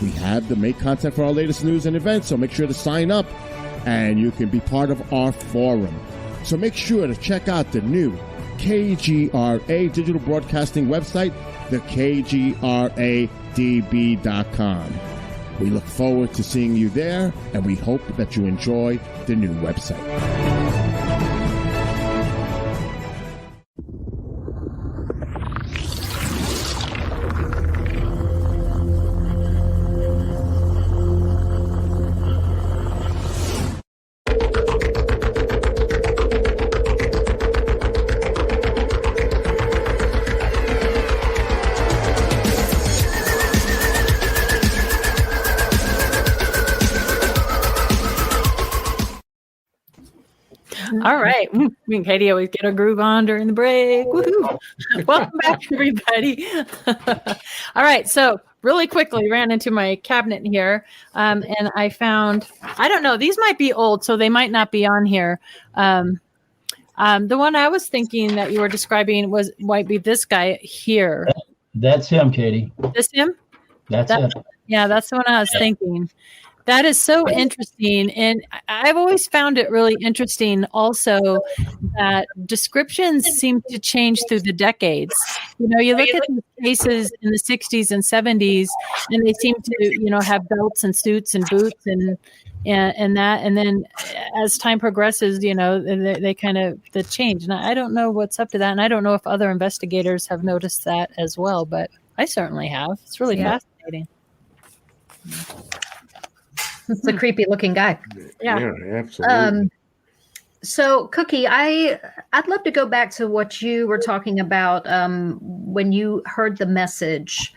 Speaker 17: We have the make content for our latest news and events, so make sure to sign up and you can be part of our forum. So make sure to check out the new KGRA digital broadcasting website, thekgradb.com. We look forward to seeing you there, and we hope that you enjoy the new website.
Speaker 2: All right. Me and Katie always get a groove on during the break. Woohoo. Welcome back, everybody. All right. So really quickly ran into my cabinet here and I found, I don't know, these might be old, so they might not be on here. The one I was thinking that you were describing might be this guy here.
Speaker 10: That's him, Katie.
Speaker 2: This him?
Speaker 10: That's it.
Speaker 2: Yeah, that's the one I was thinking. That is so interesting. And I've always found it really interesting also that descriptions seem to change through the decades. You look at these cases in the 60s and 70s, and they seem to, have belts and suits and boots and that. And then as time progresses, they kind of change. And I don't know what's up to that. And I don't know if other investigators have noticed that as well, but I certainly have. It's really fascinating.
Speaker 3: It's a creepy looking guy.
Speaker 4: Yeah, absolutely.
Speaker 3: So, Cookie, I'd love to go back to what you were talking about when you heard the message,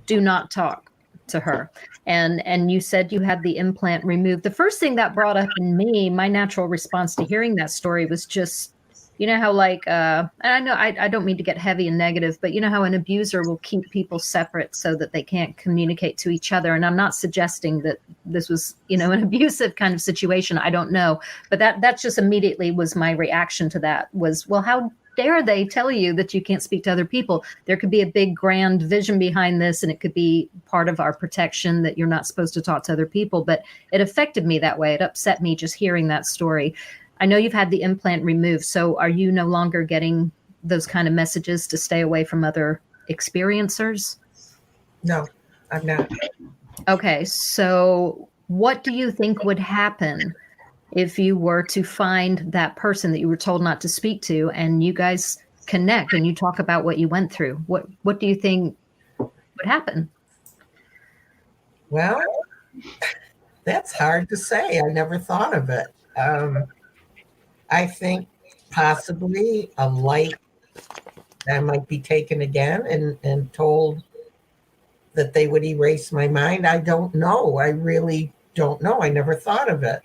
Speaker 3: "Do not talk to her," and you said you had the implant removed. The first thing that brought up in me, my natural response to hearing that story was just, how and I know I don't mean to get heavy and negative, but how an abuser will keep people separate so that they can't communicate to each other. And I'm not suggesting that this was, an abusive kind of situation. I don't know. But that just immediately was my reaction to that was, well, how dare they tell you that you can't speak to other people? There could be a big grand vision behind this, and it could be part of our protection that you're not supposed to talk to other people. But it affected me that way. It upset me just hearing that story. I know you've had the implant removed, so are you no longer getting those kind of messages to stay away from other experiencers?
Speaker 12: No, I'm not.
Speaker 3: Okay, so what do you think would happen if you were to find that person that you were told not to speak to, and you guys connect and you talk about what you went through? What do you think would happen?
Speaker 12: Well, that's hard to say. I never thought of it. I think possibly a light that might be taken again and told that they would erase my mind. I don't know. I really don't know. I never thought of it.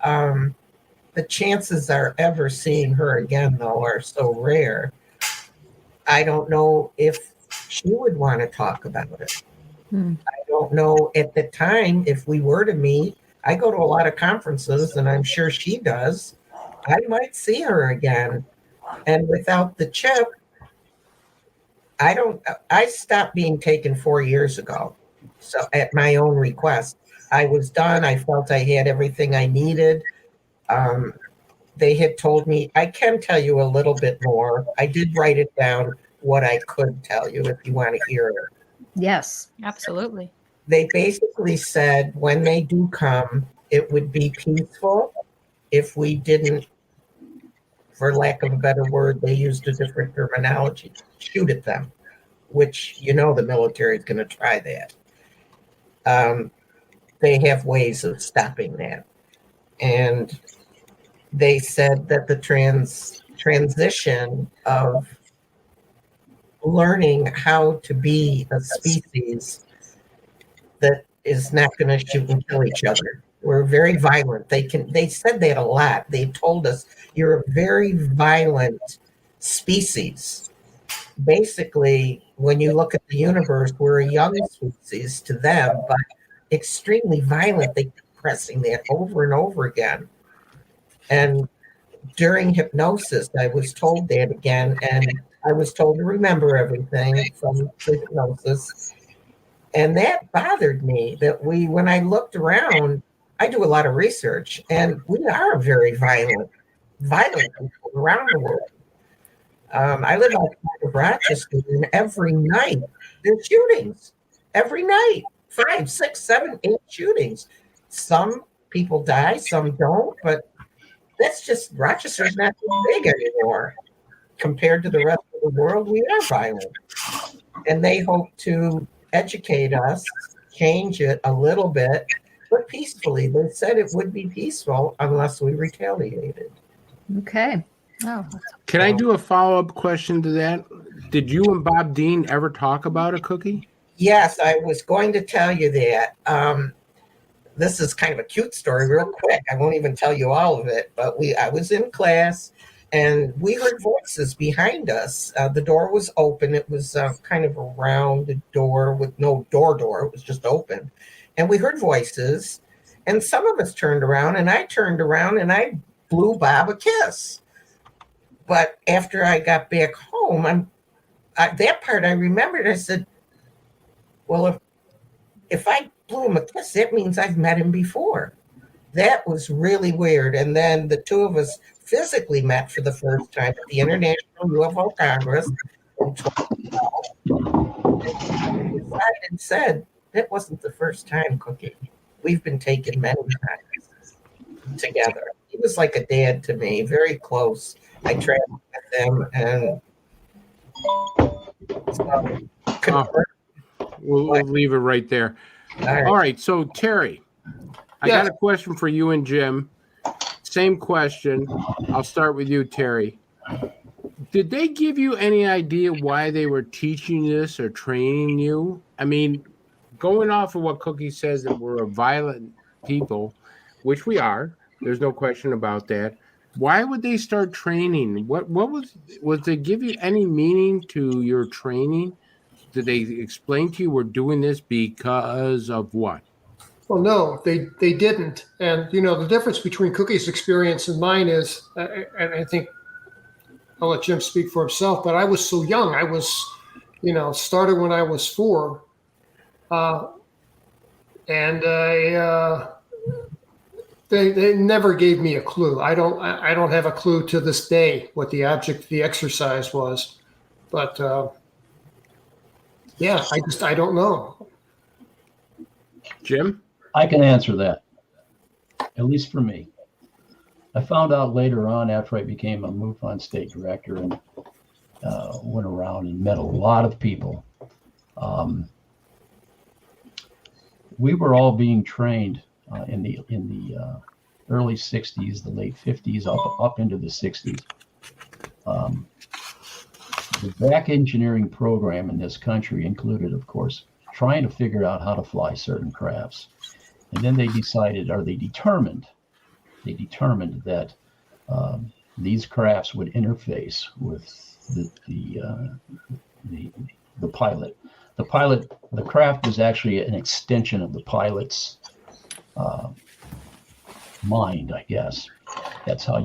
Speaker 12: The chances are ever seeing her again, though, are so rare. I don't know if she would want to talk about it. I don't know at the time if we were to meet. I go to a lot of conferences, and I'm sure she does. I might see her again. And without the chip, I stopped being taken 4 years ago. So at my own request, I was done. I felt I had everything I needed. They had told me, I can tell you a little bit more. I did write it down, what I could tell you if you want to hear it.
Speaker 3: Yes,
Speaker 2: absolutely.
Speaker 12: They basically said when they do come, it would be peaceful if we didn't, for lack of a better word, they used a different terminology, shoot at them, which, the military is going to try that. They have ways of stopping that. And they said that the transition of learning how to be a species that is not going to shoot and kill each other. We're very violent. They said that a lot. They told us you're a very violent species. Basically, when you look at the universe, we're a young species to them, but extremely violent. They keep pressing that over and over again. And during hypnosis, I was told that again, and I was told to remember everything from the hypnosis. And that bothered me that when I looked around, I do a lot of research, and we are very violent people around the world. I live outside of Rochester, and every night there's shootings. Every night, 5, 6, 7, 8 shootings. Some people die, some don't, but that's just, Rochester's not too big anymore. Compared to the rest of the world, we are violent. And they hope to educate us, change it a little bit, but peacefully. They said it would be peaceful unless we retaliated.
Speaker 3: Okay. Oh.
Speaker 4: Can I do a follow-up question to that? Did you and Bob Dean ever talk about a Cookie?
Speaker 12: Yes, I was going to tell you that. This is kind of a cute story, real quick. I won't even tell you all of it, but I was in class, and we heard voices behind us. The door was open. It was kind of a round door with no door. It was just open. And we heard voices, and some of us turned around, and I turned around, and I blew Bob a kiss. But after I got back home, that part I remembered. I said, well, if I blew him a kiss. That means I've met him before. That was really weird. And then the two of us physically met for the first time at the International UFO Congress in 2012. And said, that wasn't the first time, Cookie. We've been taken many times together. He was like a dad to me, very close. I traveled with him, and so,
Speaker 4: we'll leave it right there. All right. So, Terry, I got a question for you and Jim. Same question. I'll start with you, Terry. Did they give you any idea why they were teaching this or training you? I mean, going off of what Cookie says, that we're a violent people, which we are. There's no question about that. Why would they start training? What was they give you any meaning to your training? Did they explain to you we're doing this because of what?
Speaker 11: Well, no, they didn't. And, the difference between Cookie's experience and mine is, and I think I'll let Jim speak for himself, but I was so young. I was, started when I was 4. And they never gave me a clue. I don't have a clue to this day what the object of the exercise was. But, I don't know.
Speaker 4: Jim?
Speaker 10: I can answer that, at least for me. I found out later on after I became a MUFON state director and went around and met a lot of people. We were all being trained in the early 60s, the late 50s, up into the 60s. The back engineering program in this country included, of course, trying to figure out how to fly certain crafts. And then they decided, or they determined that these crafts would interface with the pilot. The craft was actually an extension of the pilot's mind, I guess. That's how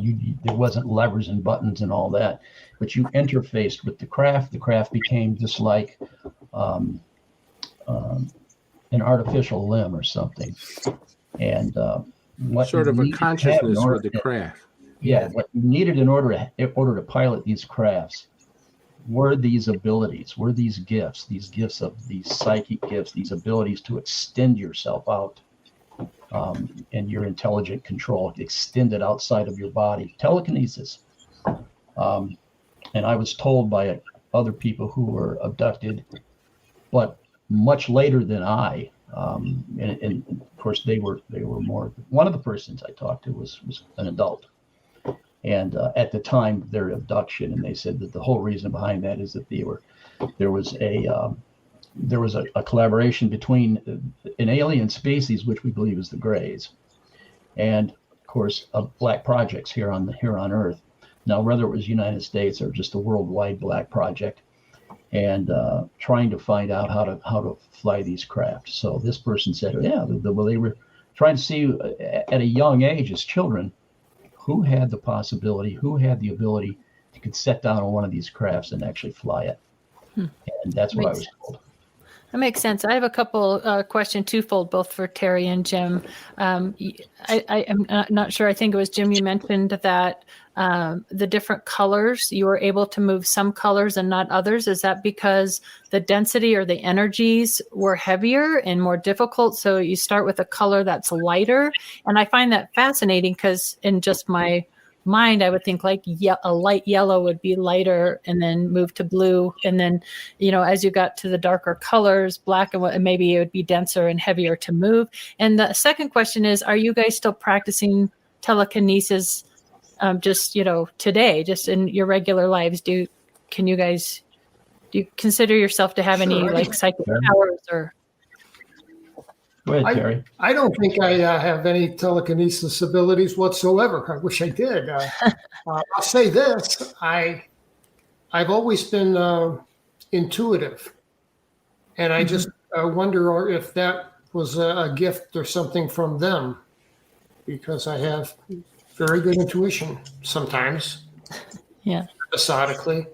Speaker 10: there wasn't levers and buttons and all that, but you interfaced with the craft. The craft became just like an artificial limb or something. And what
Speaker 4: sort of a consciousness with the craft.
Speaker 10: Yeah, what you needed in order to pilot these crafts were these abilities, were these gifts of these psychic gifts, these abilities to extend yourself out, and your intelligent control extended outside of your body, telekinesis. And I was told by other people who were abducted, but much later than I. And of course they were more. One of the persons I talked to was an adult, and at the time of their abduction, and they said that the whole reason behind that is that there was a collaboration between an alien species, which we believe is the Greys, and of course black projects here on Earth. Now, whether it was United States or just a worldwide black project, and trying to find out how to fly these craft. So this person said, yeah, well, they were trying to see at a young age as children who had the possibility, who had the ability to could set down on one of these crafts and actually fly it. And that's what I was told.
Speaker 2: That makes sense. I have a couple question twofold, both for Terry and Jim. I'm not sure. I think it was Jim. You mentioned that the different colors, you were able to move some colors and not others. Is that because the density or the energies were heavier and more difficult? So you start with a color that's lighter. And I find that fascinating because in just my mind, I would think like a light yellow would be lighter and then move to blue. And then, as you got to the darker colors, black and what, maybe it would be denser and heavier to move. And the second question is, are you guys still practicing telekinesis just, today, just in your regular lives? Do you consider yourself to have any like psychic powers or?
Speaker 10: Go ahead, Terry.
Speaker 11: I don't think I have any telekinesis abilities whatsoever. I wish I did. I'll say this: I've always been intuitive, and I just wonder if that was a gift or something from them, because I have very good intuition sometimes.
Speaker 2: Yeah.
Speaker 11: Episodically.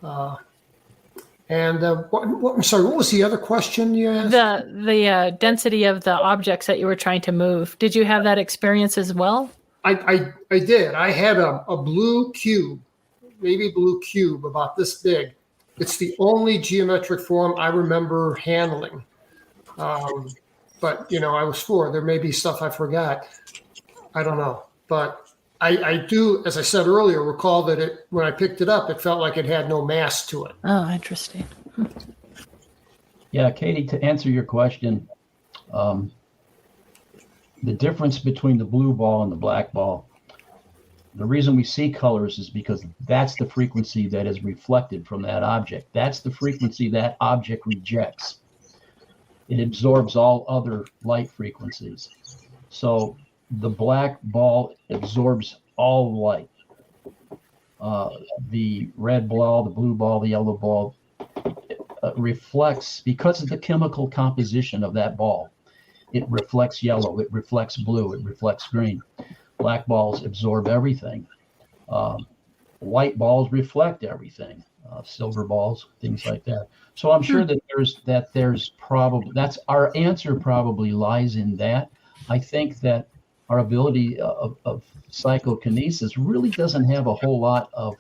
Speaker 11: And And I'm sorry, what was the other question you asked?
Speaker 2: The density of the objects that you were trying to move. Did you have that experience as well?
Speaker 11: I did. I had a blue cube, baby blue cube about this big. It's the only geometric form I remember handling. But, I was 4. There may be stuff I forgot. I don't know. But I do, as I said earlier, recall that when I picked it up, it felt like it had no mass to it.
Speaker 2: Oh, interesting.
Speaker 10: Yeah, Katie, to answer your question, the difference between the blue ball and the black ball, the reason we see colors is because that's the frequency that is reflected from that object. That's the frequency that object rejects. It absorbs all other light frequencies. So the black ball absorbs all light. The red ball, the blue ball, the yellow ball reflects, because of the chemical composition of that ball, it reflects yellow, it reflects blue, it reflects green. Black balls absorb everything. White balls reflect everything. Silver balls, things like that. So I'm sure that there's probably, that's our answer probably lies in that. I think that our ability of psychokinesis really doesn't have a whole lot of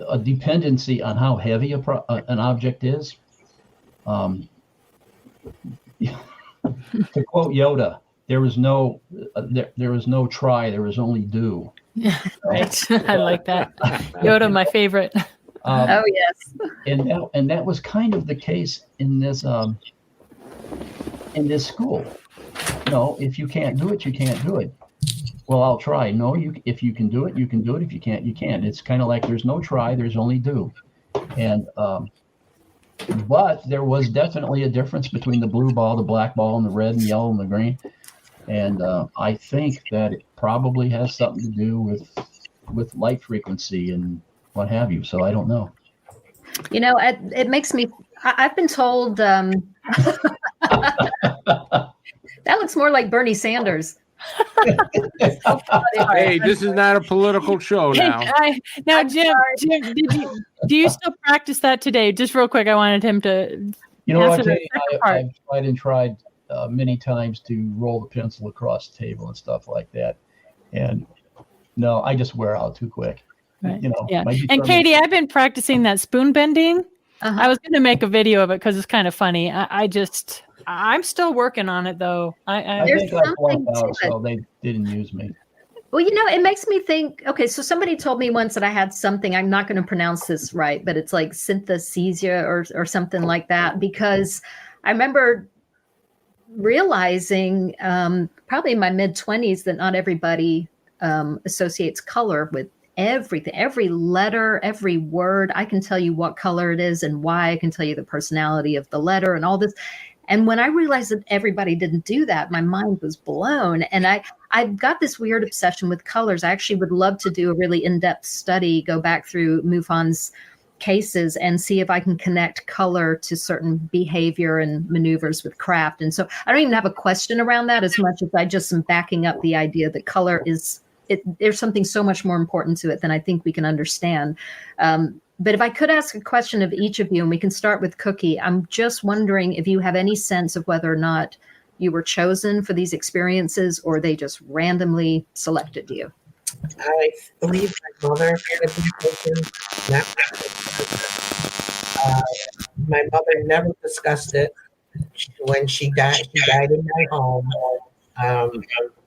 Speaker 10: a dependency on how heavy an object is. To quote Yoda, there was no try, there was only do.
Speaker 2: Yeah, right. I like that. Yoda, my favorite.
Speaker 3: Oh yes.
Speaker 10: And that was kind of the case in this school. No, if you can't do it, you can't do it. Well, I'll try. No, if you can do it, you can do it. If you can't, you can't. It's kind of like there's no try, there's only do. And but there was definitely a difference between the blue ball, the black ball, and the red and yellow and the green. And I think that it probably has something to do with light frequency and what have you. So I don't know.
Speaker 3: It makes me. I've been told that looks more like Bernie Sanders.
Speaker 4: Hey, this is not a political show now.
Speaker 2: Now, Jim, do you still practice that today? Just real quick, I wanted him to.
Speaker 10: I've tried many times to roll the pencil across the table and stuff like that, and no, I just wear out too quick.
Speaker 2: Right. Yeah. And Katie, I've been practicing that spoon bending. I was going to make a video of it because it's kind of funny. I'm still working on it though.
Speaker 10: I think I flunked out, so they didn't use me.
Speaker 3: Well, it makes me think, okay, so somebody told me once that I had something, I'm not going to pronounce this right, but it's like synesthesia or something like that, because I remember realizing probably in my mid-20s that not everybody associates color with everything, every letter, every word. I can tell you what color it is and why. I can tell you the personality of the letter and all this. And when I realized that everybody didn't do that, my mind was blown. And I've got this weird obsession with colors. I actually would love to do a really in-depth study, go back through MUFON's cases and see if I can connect color to certain behavior and maneuvers with craft. And so I don't even have a question around that as much as I just am backing up the idea that color there's something so much more important to it than I think we can understand. But if I could ask a question of each of you, and we can start with Cookie, I'm just wondering if you have any sense of whether or not you were chosen for these experiences or they just randomly selected you.
Speaker 12: I believe my mother had a chosen. My mother never discussed it. When she died in my home.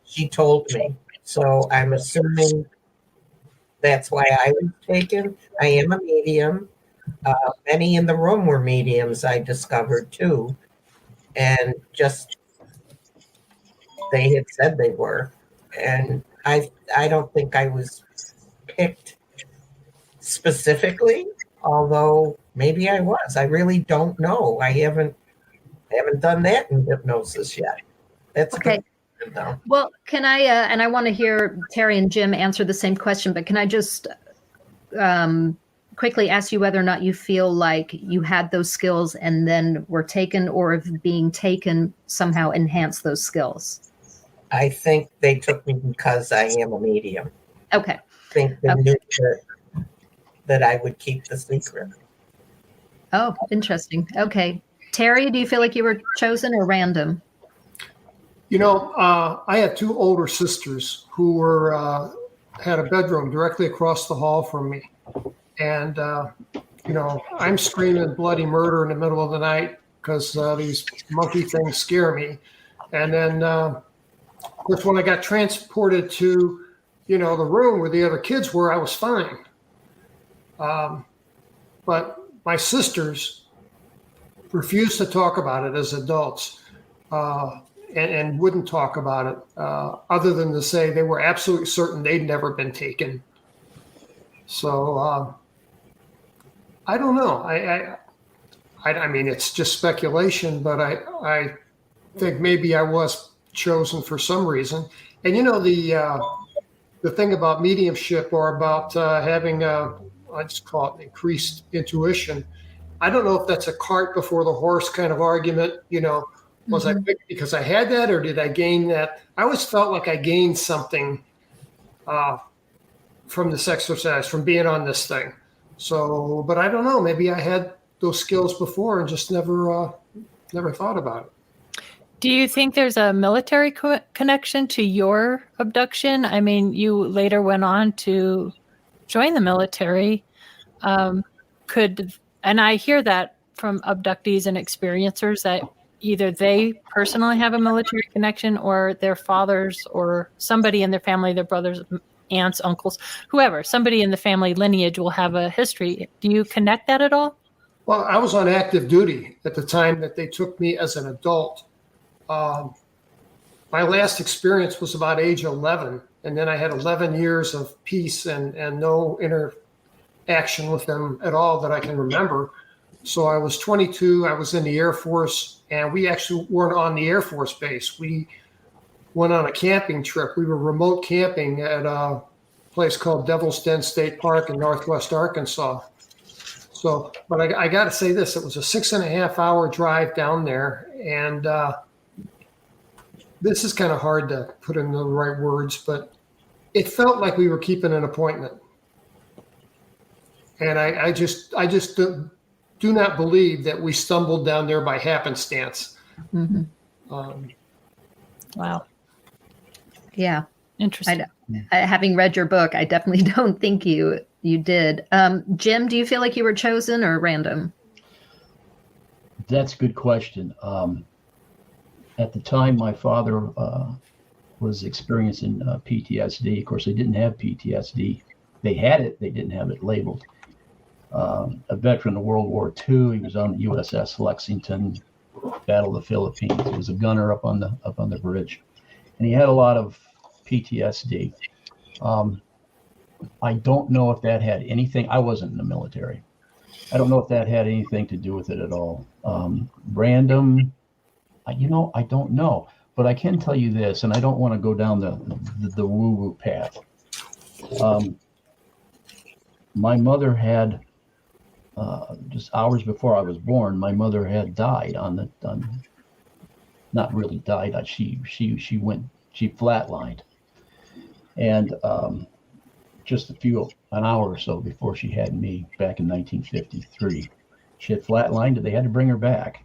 Speaker 12: She told me. So I'm assuming that's why I was taken. I am a medium. Many in the room were mediums, I discovered too. And just, they had said they were. And I don't think I was picked specifically, although maybe I was. I really don't know. I haven't done that in hypnosis yet. That's
Speaker 3: okay.
Speaker 12: No.
Speaker 3: Well, can I, and I want to hear Terry and Jim answer the same question, but can I just quickly ask you whether or not you feel like you had those skills and then were taken, or if being taken somehow enhanced those skills?
Speaker 12: I think they took me because I am a medium.
Speaker 3: Okay.
Speaker 12: I think they knew that that I would keep the secret.
Speaker 3: Oh, interesting. Okay. Terry, do you feel like you were chosen or random?
Speaker 11: I have two older sisters who had a bedroom directly across the hall from me. And, I'm screaming bloody murder in the middle of the night because these monkey things scare me. And then, of course, when I got transported to, the room where the other kids were, I was fine. But my sisters refused to talk about it as adults. And wouldn't talk about it other than to say they were absolutely certain they'd never been taken. So I don't know. I mean, it's just speculation, but I think maybe I was chosen for some reason. And the thing about mediumship or about having I just call it increased intuition. I don't know if that's a cart before the horse kind of argument, Was I picked because I had that, or did I gain that? I always felt like I gained something from this exercise, from being on this thing. So, but I don't know. Maybe I had those skills before and just never thought about it.
Speaker 2: Do you think there's a military connection to your abduction? I mean, you later went on to join the military. And I hear that from abductees and experiencers that either they personally have a military connection or their fathers or somebody in their family, their brothers, aunts, uncles, whoever, somebody in the family lineage will have a history. Do you connect that at all?
Speaker 11: Well, I was on active duty at the time that they took me as an adult. My last experience was about age 11, and then I had 11 years of peace and no interaction with them at all that I can remember. So I was 22, I was in the Air Force, and we actually weren't on the Air Force base. We went on a camping trip. We were remote camping at a place called Devil's Den State Park in Northwest Arkansas. So, but I got to say this, it was a 6.5 hour drive down there. And this is kind of hard to put in the right words, but it felt like we were keeping an appointment. And I just do not believe that we stumbled down there by happenstance.
Speaker 2: Wow.
Speaker 3: Yeah.
Speaker 2: Interesting.
Speaker 3: Having read your book, I definitely don't think you did. Jim, do you feel like you were chosen or random?
Speaker 10: That's a good question. At the time, my father was experiencing PTSD. Of course, they didn't have PTSD. They had it. They didn't have it labeled. A veteran of World War II. He was on the USS Lexington, Battle of the Philippines. He was a gunner up on the bridge, and he had a lot of PTSD. I don't know if that had anything. I wasn't in the military. I don't know if that had anything to do with it at all. Random. I don't know. But I can tell you this, and I don't want to go down the woo-woo path. My mother had. Just hours before I was born, my mother had died not really died. She flatlined, and just an hour or so before she had me back in 1953, she had flatlined, and they had to bring her back.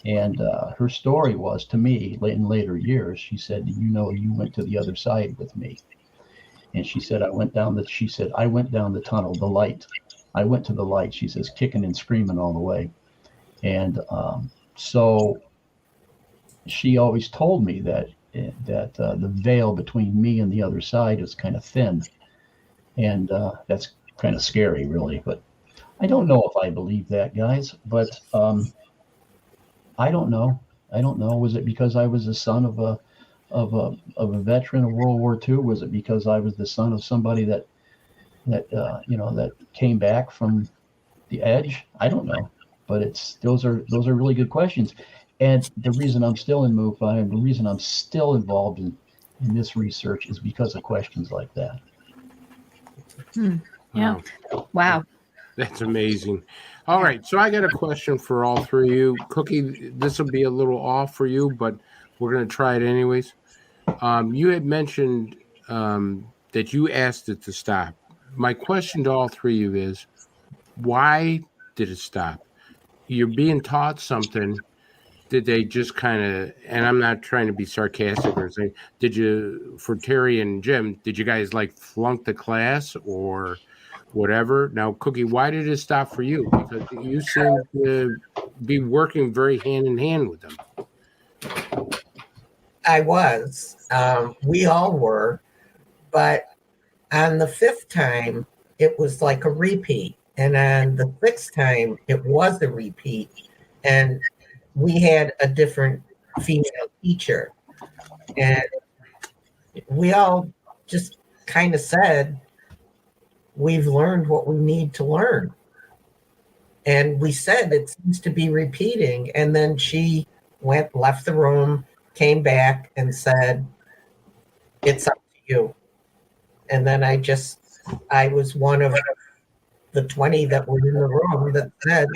Speaker 10: And her story was to me in later years. She said, you went to the other side with me, and she said I went down the tunnel, the light. I went to the light, she says, kicking and screaming all the way. And so she always told me that the veil between me and the other side is kind of thin. And that's kind of scary, really. But I don't know if I believe that, guys. But I don't know. Was it because I was the son of a veteran of World War II? Was it because I was the son of somebody that came back from the edge? I don't know, but those are really good questions. And the reason I'm still in MUFON and the reason I'm still involved in this research is because of questions like that.
Speaker 3: Yeah. Wow.
Speaker 4: That's amazing. All right. So I got a question for all three of you. Cookie, this will be a little off for you, but we're going to try it anyways. You had mentioned that you asked it to stop. my question to all three of you is, why did it stop? You're being taught something. Did they just kind of, and I'm not trying to be sarcastic or anything, did you, for Terry and Jim, did you guys like flunk the class or whatever? Now, Cookie, why did it stop for you? Because you seem to be working very hand in hand with them.
Speaker 12: I was. We all were. But on the 5th time, it was like a repeat. And on the 6th time, it was a repeat. And we had a different female teacher. And we all just kind of said, we've learned what we need to learn. And we said it seems to be repeating. And then she left the room, came back and said, it's up to you. And then I was one of the 20 that were in the room that said,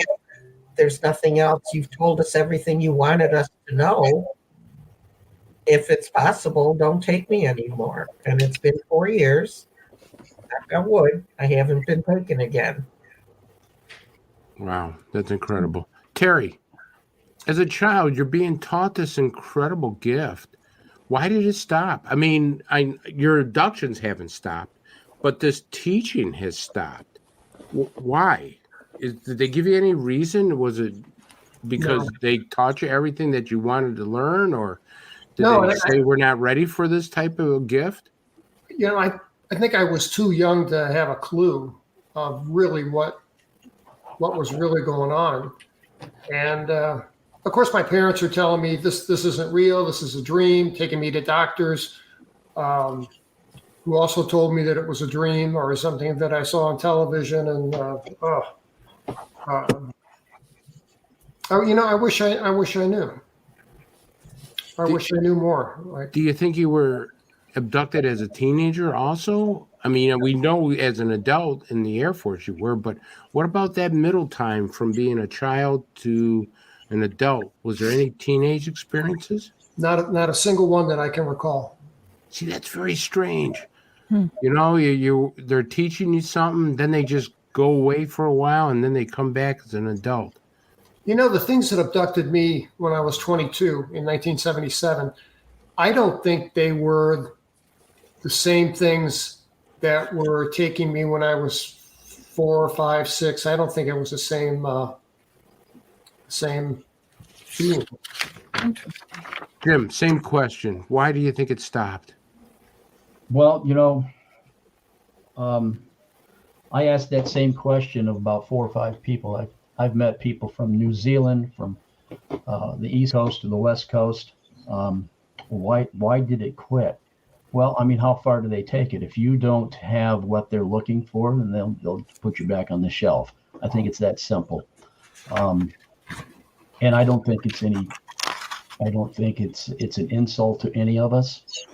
Speaker 12: there's nothing else. You've told us everything you wanted us to know. If it's possible, don't take me anymore. And it's been 4 years. Knock on wood, I haven't been taken again.
Speaker 4: Wow, that's incredible. Terry, as a child, you're being taught this incredible gift. Why did it stop? I mean, your abductions haven't stopped, but this teaching has stopped. Why? Did they give you any reason? Was it because they taught you everything that you wanted to learn, or did they say we're not ready for this type of a gift?
Speaker 11: You know, I think I was too young to have a clue of really what was really going on. And of course, my parents are telling me this isn't real. This is a dream, taking me to doctors who also told me that it was a dream or something that I saw on television. And I wish I knew. I wish I knew more.
Speaker 4: Do you think you were abducted as a teenager also? I mean, we know as an adult in the Air Force you were, but what about that middle time from being a child to an adult? Was there any teenage experiences?
Speaker 11: Not a single one that I can recall.
Speaker 4: See, that's very strange. You know, they're teaching you something, then they just go away for a while, and then they come back as an adult.
Speaker 11: You know, the things that abducted me when I was 22 in 1977, I don't think they were the same things that were taking me when I was 4, 5, 6. I don't think it was the same being.
Speaker 4: Jim, same question. Why do you think it stopped?
Speaker 10: Well, I asked that same question of about 4 or 5 people. I've met people from New Zealand, from the East Coast to the West Coast. Why did it quit? Well, I mean, how far do they take it? If you don't have what they're looking for, then they'll put you back on the shelf. I think it's that simple. And I don't think it's an insult to any of us.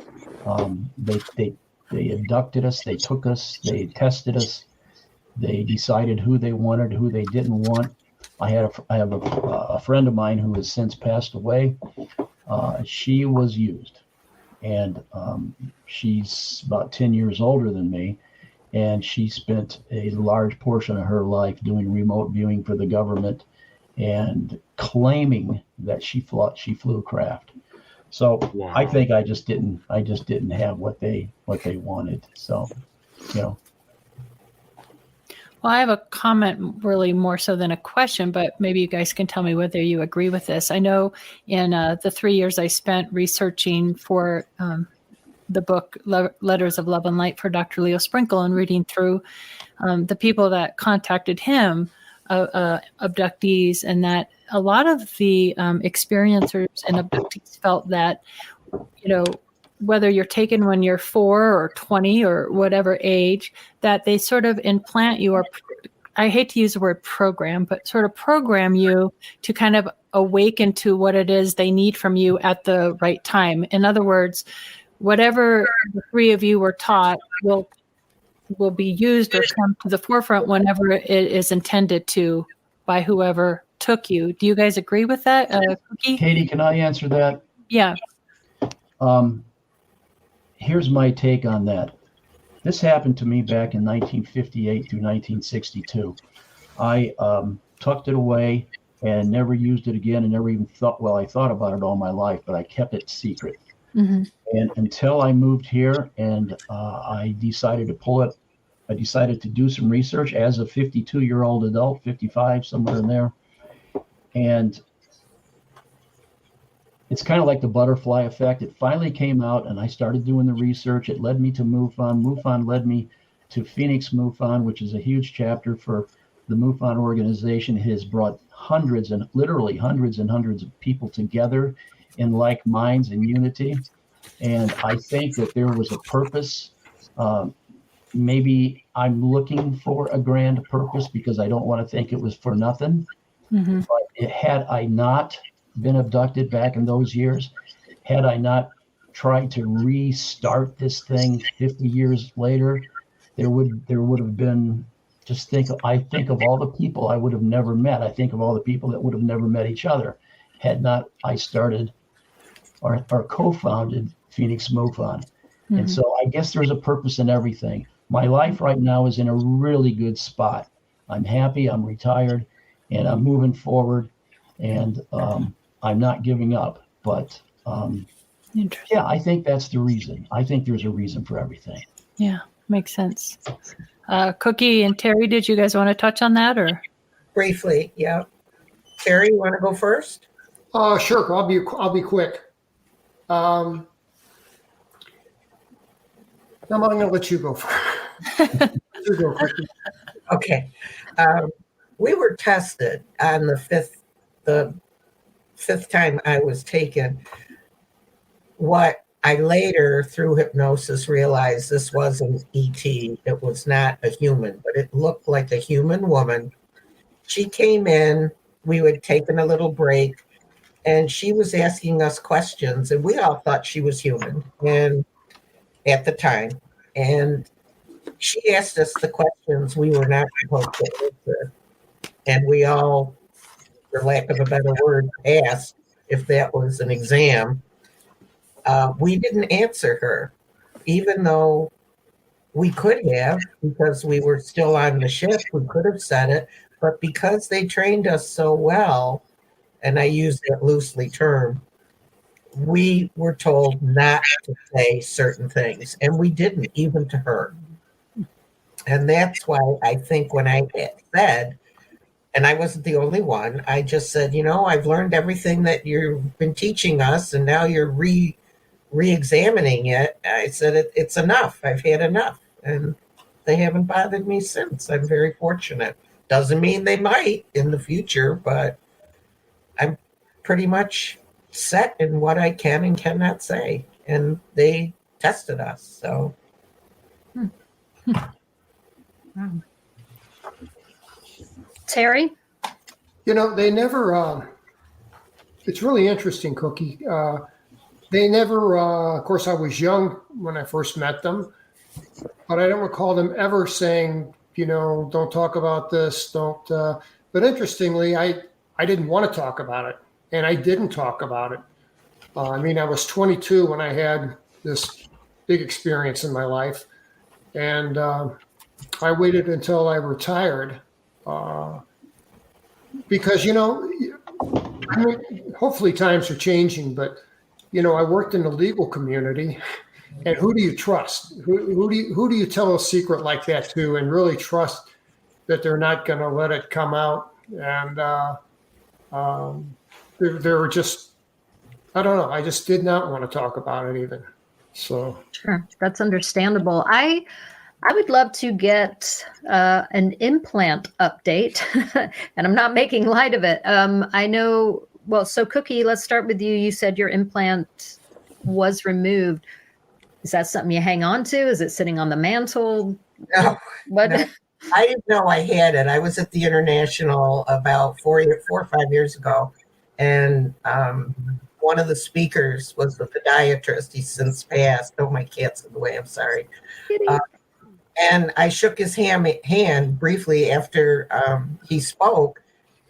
Speaker 10: They abducted us, they took us, they tested us, they decided who they wanted, who they didn't want. I have a friend of mine who has since passed away. She was used, and she's about 10 years older than me, and she spent a large portion of her life doing remote viewing for the government and claiming that she flew a craft. So wow. I think I just didn't have what they wanted. So,
Speaker 2: Well, I have a comment really more so than a question, but maybe you guys can tell me whether you agree with this. I know in the 3 years I spent researching for the book Letters of Love and Light for Dr. Leo Sprinkle and reading through the people that contacted him, abductees, and that a lot of the experiencers and abductees felt that, whether you're taken when you're 4 or 20 or whatever age, that they sort of implant you, or I hate to use the word program, but sort of program you to kind of awaken to what it is they need from you at the right time. In other words, whatever the 3 of you were taught will be used or come to the forefront whenever it is intended to by whoever took you. Do you guys agree with that, Cookie?
Speaker 10: Katie, can I answer that?
Speaker 2: Yeah.
Speaker 10: Here's my take on that. This happened to me back in 1958 through 1962. I tucked it away and never used it again, and never even thought, well, I thought about it all my life, but I kept it secret.
Speaker 2: Mm-hmm.
Speaker 10: And until I moved here and I decided to pull it, I decided to do some research as a 52-year-old adult, 55, somewhere in there. And it's kind of like the butterfly effect. It finally came out and I started doing the research. It led me to MUFON. MUFON led me to Phoenix MUFON, which is a huge chapter for the MUFON organization. It has brought hundreds and literally hundreds and hundreds of people together in like minds and unity. And I think that there was a purpose. Maybe I'm looking for a grand purpose because I don't want to think it was for nothing.
Speaker 2: Mm-hmm.
Speaker 10: But had I not been abducted back in those years, had I not tried to restart this thing 50 years later, there would have been, I think of all the people I would have never met. I think of all the people that would have never met each other had not I started or co-founded Phoenix MUFON.
Speaker 2: Mm-hmm.
Speaker 10: And so I guess there's a purpose in everything. My life right now is in a really good spot. I'm happy, I'm retired, and I'm moving forward, and I'm not giving up. But yeah, I think that's the reason. I think there's a reason for everything.
Speaker 2: Yeah, makes sense. Cookie and Terry, did you guys want to touch on that, or?
Speaker 12: Briefly, yeah. Terry, you want to go first?
Speaker 11: Sure. I'll be quick. I'm going to let you go first. You go first.
Speaker 12: Okay. We were tested on the fifth time I was taken. What I later, through hypnosis, realized this wasn't ET. It was not a human, but it looked like a human woman. She came in, we had taken a little break, and she was asking us questions, and we all thought she was human and at the time. And she asked us the questions we were not supposed to answer. And we all, for lack of a better word, asked if that was an exam. We didn't answer her, even though we could have, because we were still on the ship. We could have said it, but because they trained us so well, and I use that loosely term, we were told not to say certain things, and we didn't, even to her. And that's why I think when I said, and I wasn't the only one, I just said, I've learned everything that you've been teaching us, and now you're re-examining it. I said, it's enough. I've had enough. And they haven't bothered me since. I'm very fortunate. Doesn't mean they might in the future, but I'm pretty much set in what I can and cannot say. And they tested us, so.
Speaker 3: Terry?
Speaker 11: They never, it's really interesting, Cookie. They never, of course, I was young when I first met them, but I don't recall them ever saying, don't talk about this, don't. But interestingly, I didn't want to talk about it, and I didn't talk about it. I was 22 when I had this big experience in my life, and I waited until I retired because, hopefully times are changing, but, I worked in the legal community, and who do you trust? Who do you tell a secret like that to and really trust that they're not going to let it come out? And there were just, I don't know. I just did not want to talk about it even. So
Speaker 3: sure, that's understandable. I would love to get an implant update, and I'm not making light of it. I know. Well, so Cookie, let's start with you. You said your implant was removed. Is that something you hang on to? Is it sitting on the mantle?
Speaker 12: No.
Speaker 3: What?
Speaker 12: No. I didn't know I had it. I was at the International about 4 or 5 years ago, and one of the speakers was the podiatrist. He's since passed. Oh, my cat's in the way. I'm sorry. And I shook his hand briefly after he spoke,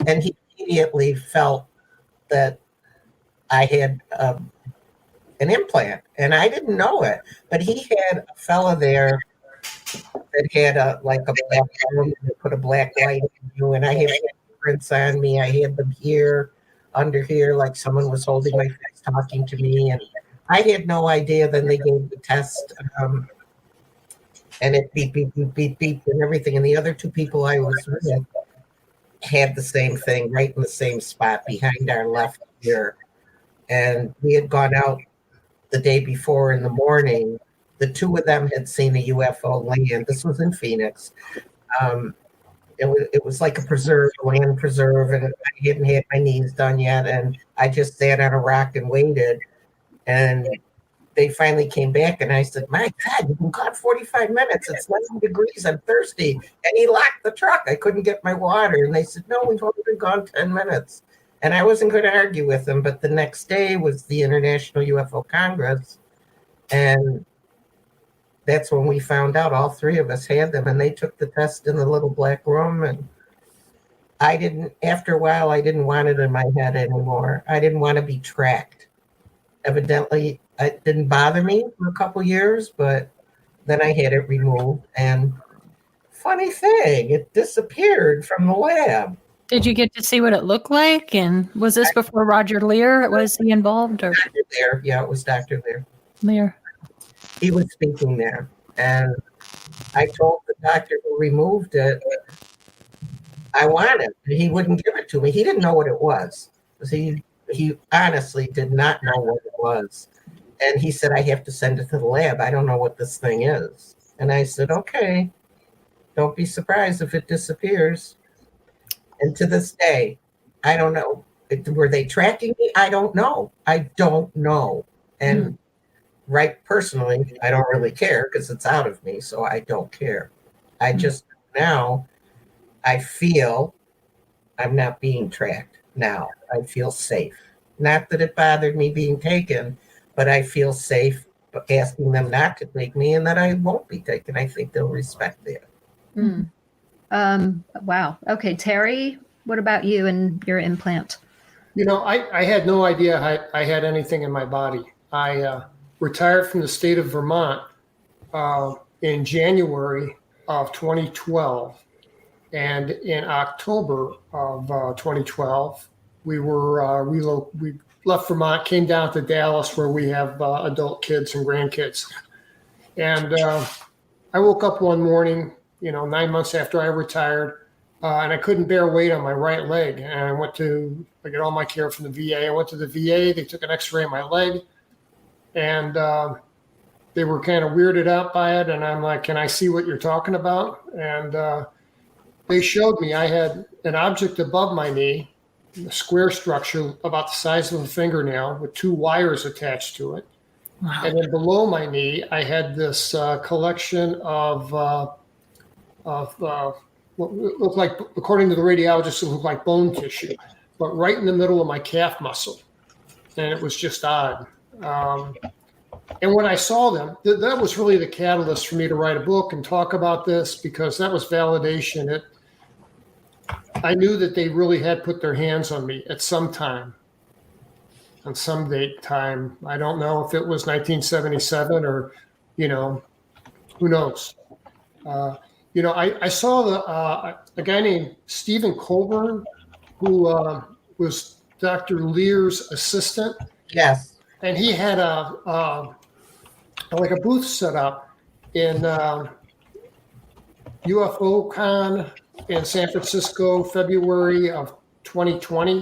Speaker 12: and he immediately felt that I had an implant, and I didn't know it. But he had a fella there that had a black room and put a black light in you, and I had prints on me. I had them here, under here, like someone was holding my face, talking to me, and I had no idea. Then they gave the test, and it beep, beep, beep, beep, beep, and everything. And the other two people I was with had the same thing, right in the same spot behind our left ear. And we had gone out the day before in the morning. The two of them had seen a UFO land. This was in Phoenix. It was like a preserve, land preserve, and I hadn't had my knees done yet. And I just sat on a rock and waited. And they finally came back, and I said, "My God, you've been gone 45 minutes. It's 11 degrees. I'm thirsty." And he locked the truck. I couldn't get my water. And they said, "No, we've only been gone 10 minutes." And I wasn't going to argue with them. But the next day was the International UFO Congress. And that's when we found out all three of us had them. And they took the test in the little black room. And after a while, I didn't want it in my head anymore. I didn't want to be tracked. Evidently, it didn't bother me for a couple years, but then I had it removed. And funny thing, it disappeared from the lab.
Speaker 2: Did you get to see what it looked like? And was this before Roger Lear? Was he involved? Or
Speaker 12: Dr. Lear. Yeah, it was Dr. Lear.
Speaker 2: Lear.
Speaker 12: He was speaking there. And I told the doctor who removed it, I want it. He wouldn't give it to me. He didn't know what it was. He honestly did not know what it was. And he said, "I have to send it to the lab. I don't know what this thing is." And I said, "Okay, don't be surprised if it disappears." And to this day, I don't know. Were they tracking me? I don't know. I don't know. And right personally, I don't really care because it's out of me. So I don't care. I just now, I feel I'm not being tracked now. I feel safe. Not that it bothered me being taken, but I feel safe asking them not to take me, and that I won't be taken. I think they'll respect that.
Speaker 3: Wow. Okay, Terry, what about you and your implant?
Speaker 11: I had no idea I had anything in my body. I retired from the state of Vermont in January of 2012. And in October of 2012, we left Vermont, came down to Dallas, where we have adult kids and grandkids. And I woke up one morning, 9 months after I retired, and I couldn't bear weight on my right leg. And I get all my care from the VA. I went to the VA. They took an X-ray of my leg, and they were kind of weirded out by it. And I'm like, "Can I see what you're talking about?" And they showed me I had an object above my knee, a square structure about the size of a fingernail with two wires attached to it. Wow. And then below my knee, I had this collection of what looked like, according to the radiologist, it looked like bone tissue, but right in the middle of my calf muscle. And it was just odd. And when I saw them, that was really the catalyst for me to write a book and talk about this, because that was validation. I knew that they really had put their hands on me at some time, on some date time. I don't know if it was 1977 or, who knows. I saw a guy named Stephen Colburn, who was Dr. Lear's assistant.
Speaker 12: Yes.
Speaker 11: And he had a booth set up in UFO Con in San Francisco, February of 2020.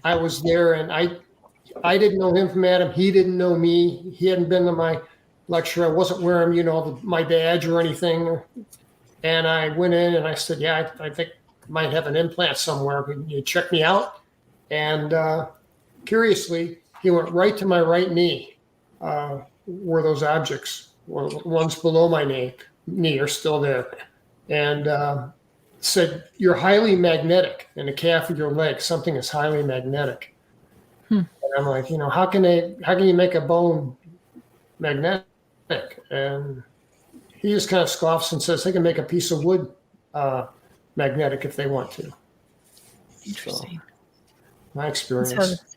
Speaker 11: I was there, and I didn't know him from Adam. He didn't know me. He hadn't been to my lecture. I wasn't wearing, my badge or anything. And I went in and I said, "Yeah, I think I might have an implant somewhere. Can you check me out?" And curiously, he went right to my right knee, where those objects, ones below my knee are still there. And said, "You're highly magnetic in the calf of your leg. Something is highly magnetic." And I'm like, how can you make a bone magnetic? And he just kind of scoffs and says they can make a piece of wood magnetic if they want to. Interesting. So, my experience.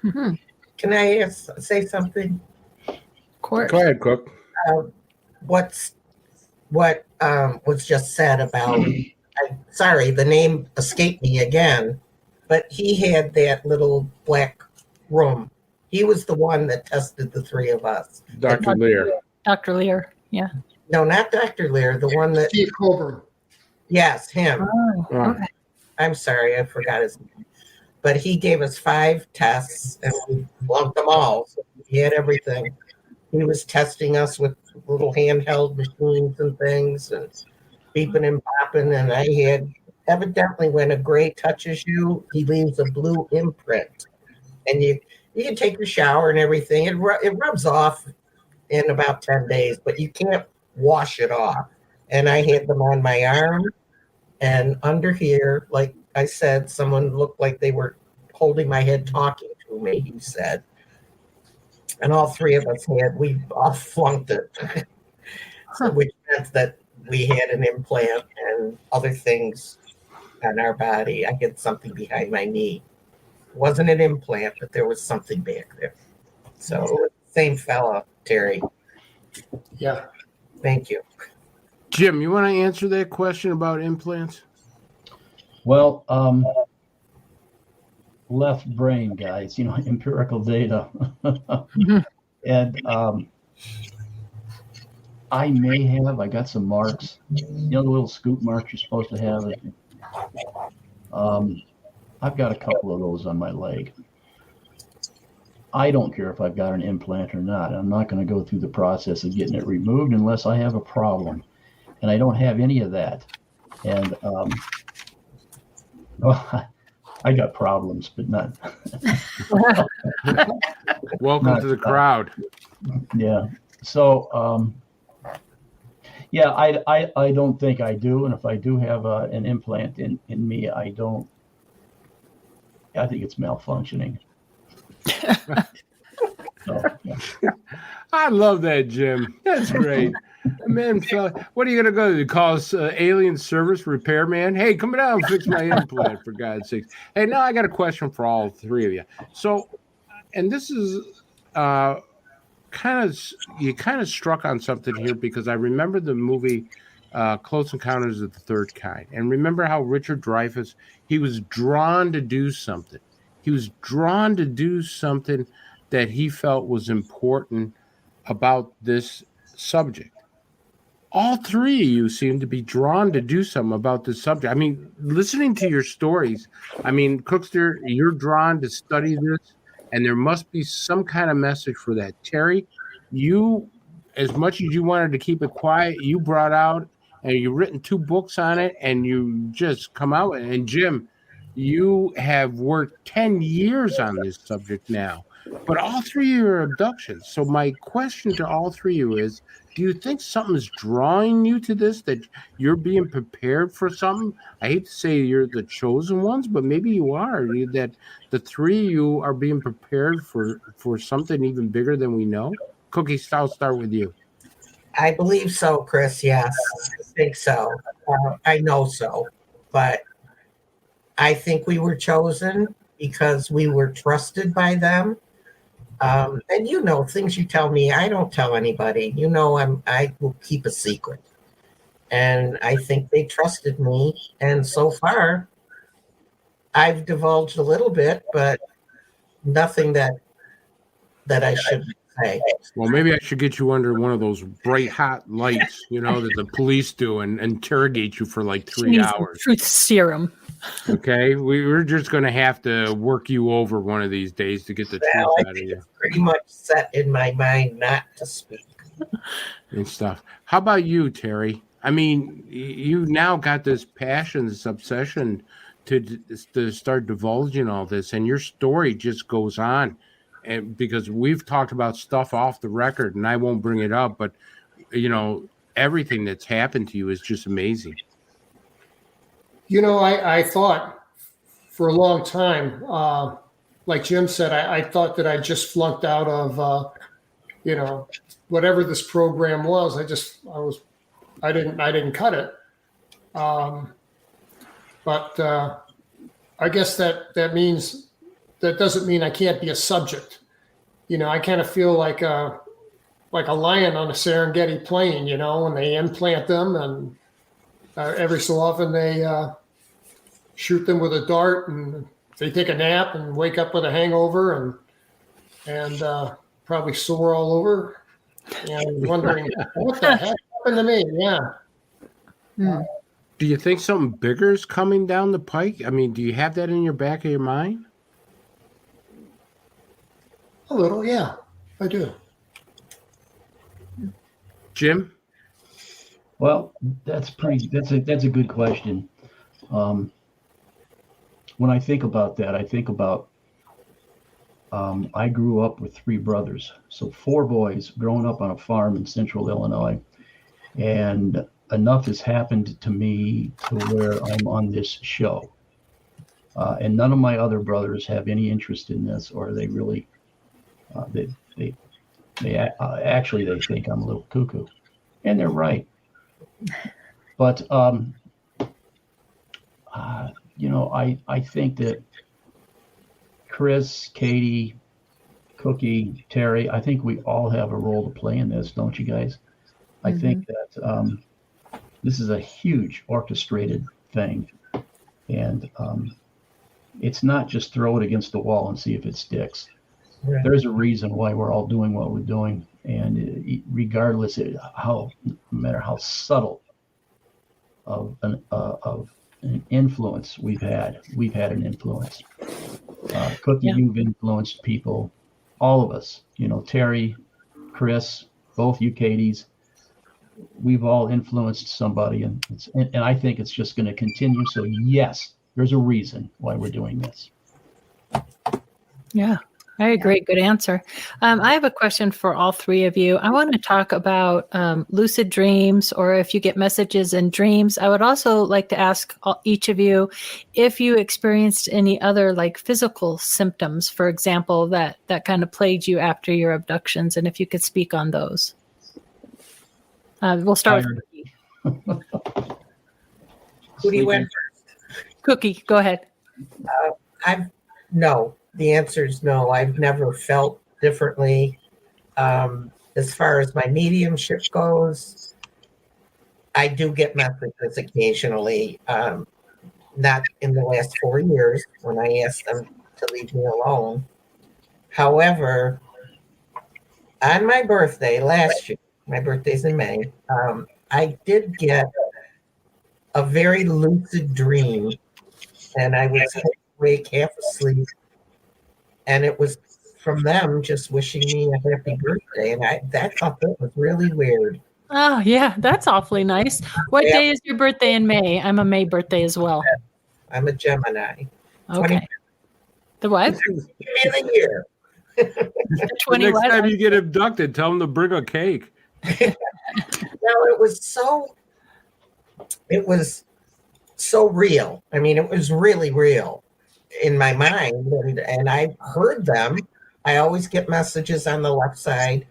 Speaker 12: Can I say something?
Speaker 4: Of course. Go ahead, Cook.
Speaker 12: What's what was just said about, sorry, the name escaped me again, but he had that little black room. He was the one that tested the three of us.
Speaker 4: Dr. Lear.
Speaker 2: Dr. Lear, yeah.
Speaker 12: No, not Dr. Lear, the one that...
Speaker 11: Steve Colburn.
Speaker 12: Yes, him.
Speaker 2: Oh, okay.
Speaker 12: I'm sorry, I forgot his name. But he gave us 5 tests, and we flunked them all. So he had everything. He was testing us with little handheld machines and things, and beeping and bopping. And I had, evidently, when a gray touches you, he leaves a blue imprint. And you can take your shower and everything. It rubs off in about 10 days, but you can't wash it off. And I had them on my arm and under here, like I said, someone looked like they were holding my head talking to me, he said. And all 3 of us we all flunked it, which meant that we had an implant and other things on our body. I had something behind my knee. It wasn't an implant, but there was something back there. So same fella, Terry.
Speaker 11: Yeah.
Speaker 12: Thank you.
Speaker 4: Jim, you want to answer that question about implants?
Speaker 10: Well, left brain, guys, empirical data. And I got some marks, the little scoop marks you're supposed to have. I've got a couple of those on my leg. I don't care if I've got an implant or not. I'm not going to go through the process of getting it removed unless I have a problem. And I don't have any of that. And well, I got problems, but not.
Speaker 4: Welcome to the crowd.
Speaker 10: Yeah. So, yeah, I don't think I do. And if I do have an implant in me, I think it's malfunctioning. So, yeah.
Speaker 4: I love that, Jim. That's great. Man, what are you going to go to? Call us alien service repairman? Hey, come down and fix my implant, for God's sake. Hey, now I got a question for all 3 of you. So, and this is kind of struck on something here, because I remember the movie Close Encounters of the Third Kind. And remember how Richard Dreyfuss, he was drawn to do something. He was drawn to do something that he felt was important about this subject. All 3 of you seem to be drawn to do something about this subject. I mean, listening to your stories, I mean, Cookster, you're drawn to study this, and there must be some kind of message for that. Terry, you, as much as you wanted to keep it quiet, you brought out, and you've written 2 books on it, and you just come out. And Jim, you have worked 10 years on this subject now, but all 3 of you are abductions. So my question to all 3 of you is, do you think something's drawing you to this, that you're being prepared for something? I hate to say you're the chosen ones, but maybe you are, that the 3 of you are being prepared for something even bigger than we know. Cookie, I'll start with you.
Speaker 12: I believe so, Chris. Yes, I think so. I know so, but I think we were chosen because we were trusted by them. And things you tell me, I don't tell anybody. I will keep a secret. And I think they trusted me. And so far, I've divulged a little bit, but nothing that I should say.
Speaker 4: Well, maybe I should get you under one of those bright hot lights, that the police do, and interrogate you for like 3 hours.
Speaker 2: Truth serum.
Speaker 4: Okay, we're just going to have to work you over one of these days to get the truth out of you.
Speaker 12: It's pretty much set in my mind not to speak.
Speaker 4: And stuff. How about you, Terry? I mean, you now got this passion, this obsession to start divulging all this, and your story just goes on. And because we've talked about stuff off the record, and I won't bring it up, but everything that's happened to you is just amazing.
Speaker 11: I thought for a long time, like Jim said, I thought that I just flunked out of, whatever this program was. I didn't cut it. But I guess that doesn't mean I can't be a subject. I kind of feel like like a lion on a Serengeti plain, when they implant them, and every so often they shoot them with a dart, and they take a nap and wake up with a hangover and probably sore all over, and wondering what the heck happened to me. Yeah.
Speaker 4: Do you think something bigger is coming down the pike? I mean, do you have that in your back of your mind?
Speaker 11: A little, yeah, I do.
Speaker 4: Jim?
Speaker 10: Well, that's a good question. When I think about that, I think about I grew up with 3 brothers, so 4 boys growing up on a farm in central Illinois, and enough has happened to me to where I'm on this show. And none of my other brothers have any interest in this, or they really, actually they think I'm a little cuckoo, and they're right. But I think that Chris, Katie, Cookie, Terry, I think we all have a role to play in this, don't you guys? I think that this is a huge orchestrated thing, and it's not just throw it against the wall and see if it sticks. Right. There's a reason why we're all doing what we're doing, and regardless no matter how subtle of an influence we've had an influence. Cookie, you've influenced people, all of us. Terry, Chris, both you, Katie's. We've all influenced somebody, and I think it's just going to continue. So yes, there's a reason why we're doing this.
Speaker 2: Yeah, I agree. Good answer. I have a question for all 3 of you. I want to talk about lucid dreams, or if you get messages in dreams. I would also like to ask each of you if you experienced any other like physical symptoms, for example, that kind of plagued you after your abductions, and if you could speak on those. We'll start with Cookie.
Speaker 12: Who do you went first?
Speaker 2: Cookie, go ahead.
Speaker 12: No. The answer is no. I've never felt differently. As far as my mediumship goes, I do get messages occasionally. Not in the last 4 years when I asked them to leave me alone. However, on my birthday last year, my birthday's in May, I did get a very lucid dream, and I was awake, half asleep, and it was from them just wishing me a happy birthday, and I thought that was really weird.
Speaker 2: Oh, yeah, that's awfully nice. What day is your birthday in May? I'm a May birthday as well.
Speaker 12: I'm a Gemini.
Speaker 2: Okay. The what?
Speaker 12: Give me the year.
Speaker 4: The next time you get abducted, tell them to bring a cake.
Speaker 12: No, it was so real. I mean, it was really real in my mind, and I heard them. I always get messages on the left side.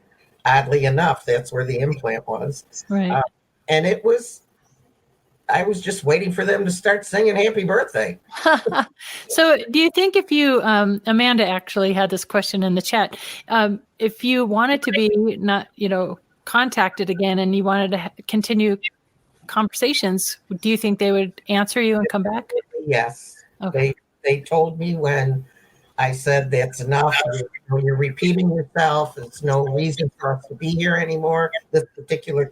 Speaker 12: Oddly enough, that's where the implant was.
Speaker 2: Right.
Speaker 12: And I was just waiting for them to start singing happy birthday.
Speaker 2: So do you think if you, Amanda actually had this question in the chat, if you wanted to be not, contacted again and you wanted to continue conversations, do you think they would answer you and come back?
Speaker 12: Yes.
Speaker 2: Okay.
Speaker 12: They told me when I said that's enough. You're repeating yourself. There's no reason for us to be here anymore. This particular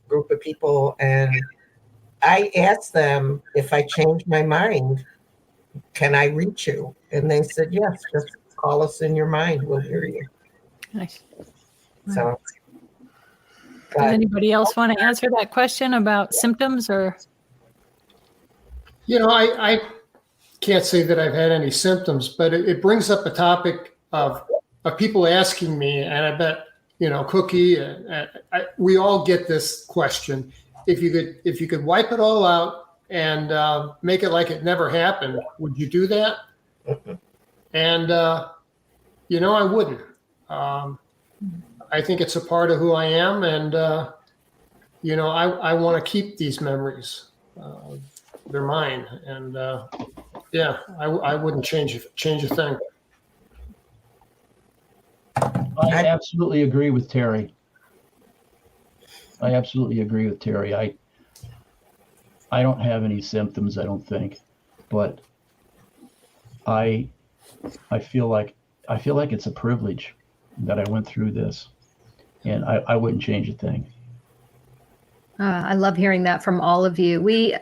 Speaker 12: group of people. And I asked them if I change my mind, can I reach you? And they said, yes, just call us in your mind. We'll hear you.
Speaker 2: Nice.
Speaker 12: So.
Speaker 2: Does anybody else want to answer that question about symptoms or?
Speaker 11: I can't say that I've had any symptoms, but it brings up a topic of people asking me, and I bet, Cookie, we all get this question. If you could wipe it all out and make it like it never happened, would you do that? And, I wouldn't. I think it's a part of who I am, and I want to keep these memories. They're mine, and I wouldn't change a thing.
Speaker 10: I absolutely agree with Terry. I don't have any symptoms, I don't think, but I feel like it's a privilege that I went through this, and I wouldn't change a thing.
Speaker 3: I love hearing that from all of you.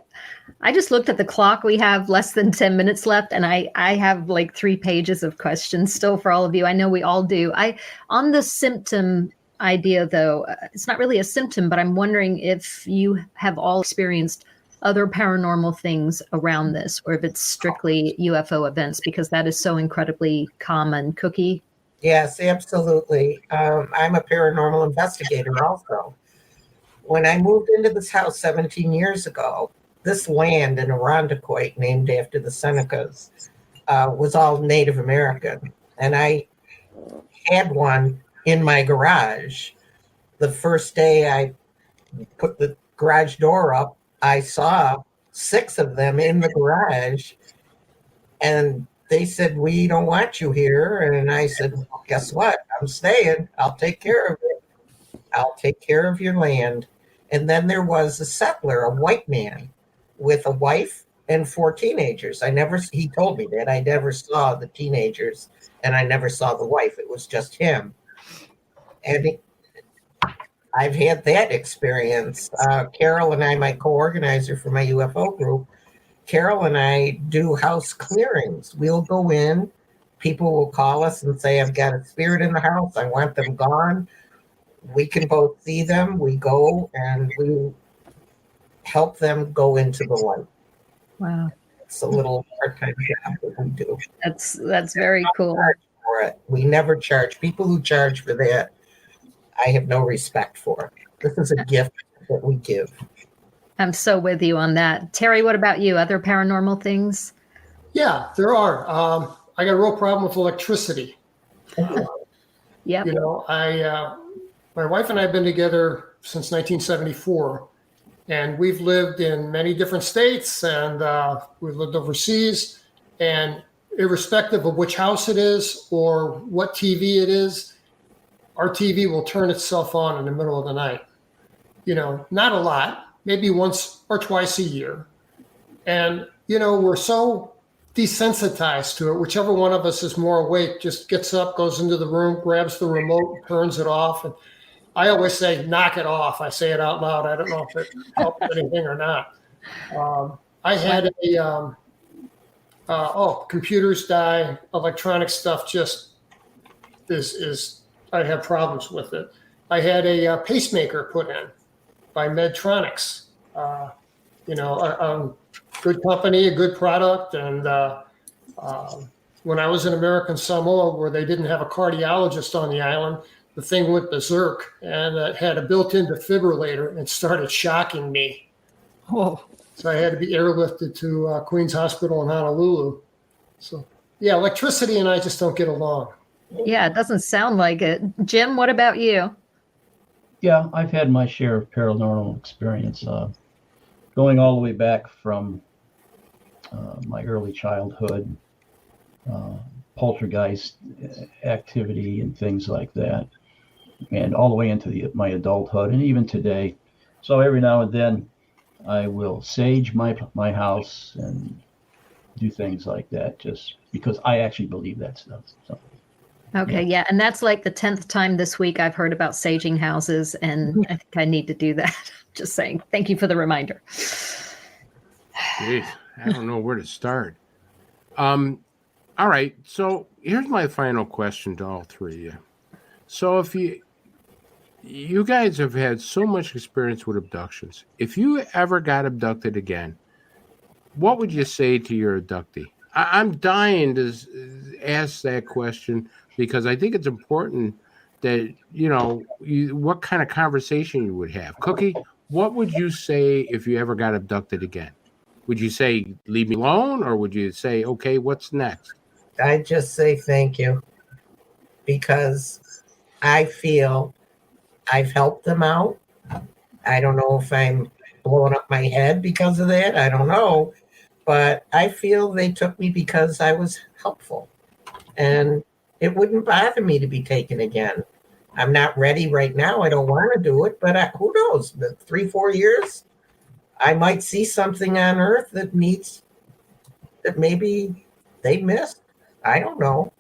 Speaker 3: I just looked at the clock. We have less than 10 minutes left, and I have like 3 pages of questions still for all of you. I know we all do. On the symptom idea, though, it's not really a symptom, but I'm wondering if you have all experienced other paranormal things around this, or if it's strictly UFO events, because that is so incredibly common. Cookie?
Speaker 12: Yes, absolutely. I'm a paranormal investigator also. When I moved into this house 17 years ago, this land in Irondequoit, named after the Senecas, was all Native American. And I had one in my garage. The first day I put the garage door up, I saw 6 of them in the garage. And they said, "We don't want you here." And I said, "Well, guess what? I'm staying. I'll take care of it. I'll take care of your land." And then there was a settler, a white man, with a wife and 4 teenagers. He told me that. I never saw the teenagers, and I never saw the wife. It was just him. And I've had that experience. Carol and I, my co-organizer for my UFO group, Carol and I do house clearings. We'll go in. People will call us and say, "I've got a spirit in the house. I want them gone." We can both see them. We go and we help them go into the light.
Speaker 3: Wow.
Speaker 12: It's a little part-time job that we do.
Speaker 3: That's very cool.
Speaker 12: For it. We never charge. People who charge for that, I have no respect for. This is a gift that we give.
Speaker 3: I'm so with you on that. Terry, what about you? Other paranormal things?
Speaker 11: Yeah, there are. I got a real problem with electricity.
Speaker 3: Yeah.
Speaker 11: You know, my wife and I have been together since 1974, and we've lived in many different states, and we've lived overseas. And irrespective of which house it is or what TV it is, our TV will turn itself on in the middle of the night. You know, not a lot, maybe once or twice a year. And, you know, we're so desensitized to it. Whichever one of us is more awake just gets up, goes into the room, grabs the remote, turns it off. And I always say, "Knock it off." I say it out loud. I don't know if it helps anything or not. I had computers die, electronic stuff just is I have problems with it. I had a pacemaker put in by Medtronics. You know, a good company, a good product. And when I was in American Samoa, where they didn't have a cardiologist on the island, the thing went berserk, and it had a built-in defibrillator and started shocking me.
Speaker 3: Oh.
Speaker 11: So I had to be airlifted to Queens Hospital in Honolulu. So, yeah, electricity and I just don't get along.
Speaker 3: Yeah, it doesn't sound like it. Jim, what about you?
Speaker 10: Yeah, I've had my share of paranormal experience, going all the way back from my early childhood, poltergeist activity and things like that, and all the way into my adulthood and even today. So every now and then I will sage my house and do things like that, just because I actually believe that stuff. So.
Speaker 3: Okay, yeah, and that's like the 10th time this week I've heard about saging houses, and I think I need to do that. Just saying. Thank you for the reminder.
Speaker 4: Jeez, I don't know where to start. All right, so here's my final question to all 3 of you. So if you guys have had so much experience with abductions, if you ever got abducted again, what would you say to your abductee? I'm dying to ask that question, because I think it's important that, you know, what kind of conversation you would have. Cookie, what would you say if you ever got abducted again? Would you say, "Leave me alone," or would you say, "Okay, what's next"?
Speaker 12: I just say thank you, because I feel I've helped them out. I don't know if I'm blowing up my head because of that. I don't know. But I feel they took me because I was helpful. And it wouldn't bother me to be taken again. I'm not ready right now. I don't want to do it, but who knows? The 3-4 years, I might see something on Earth that maybe they missed. I don't know.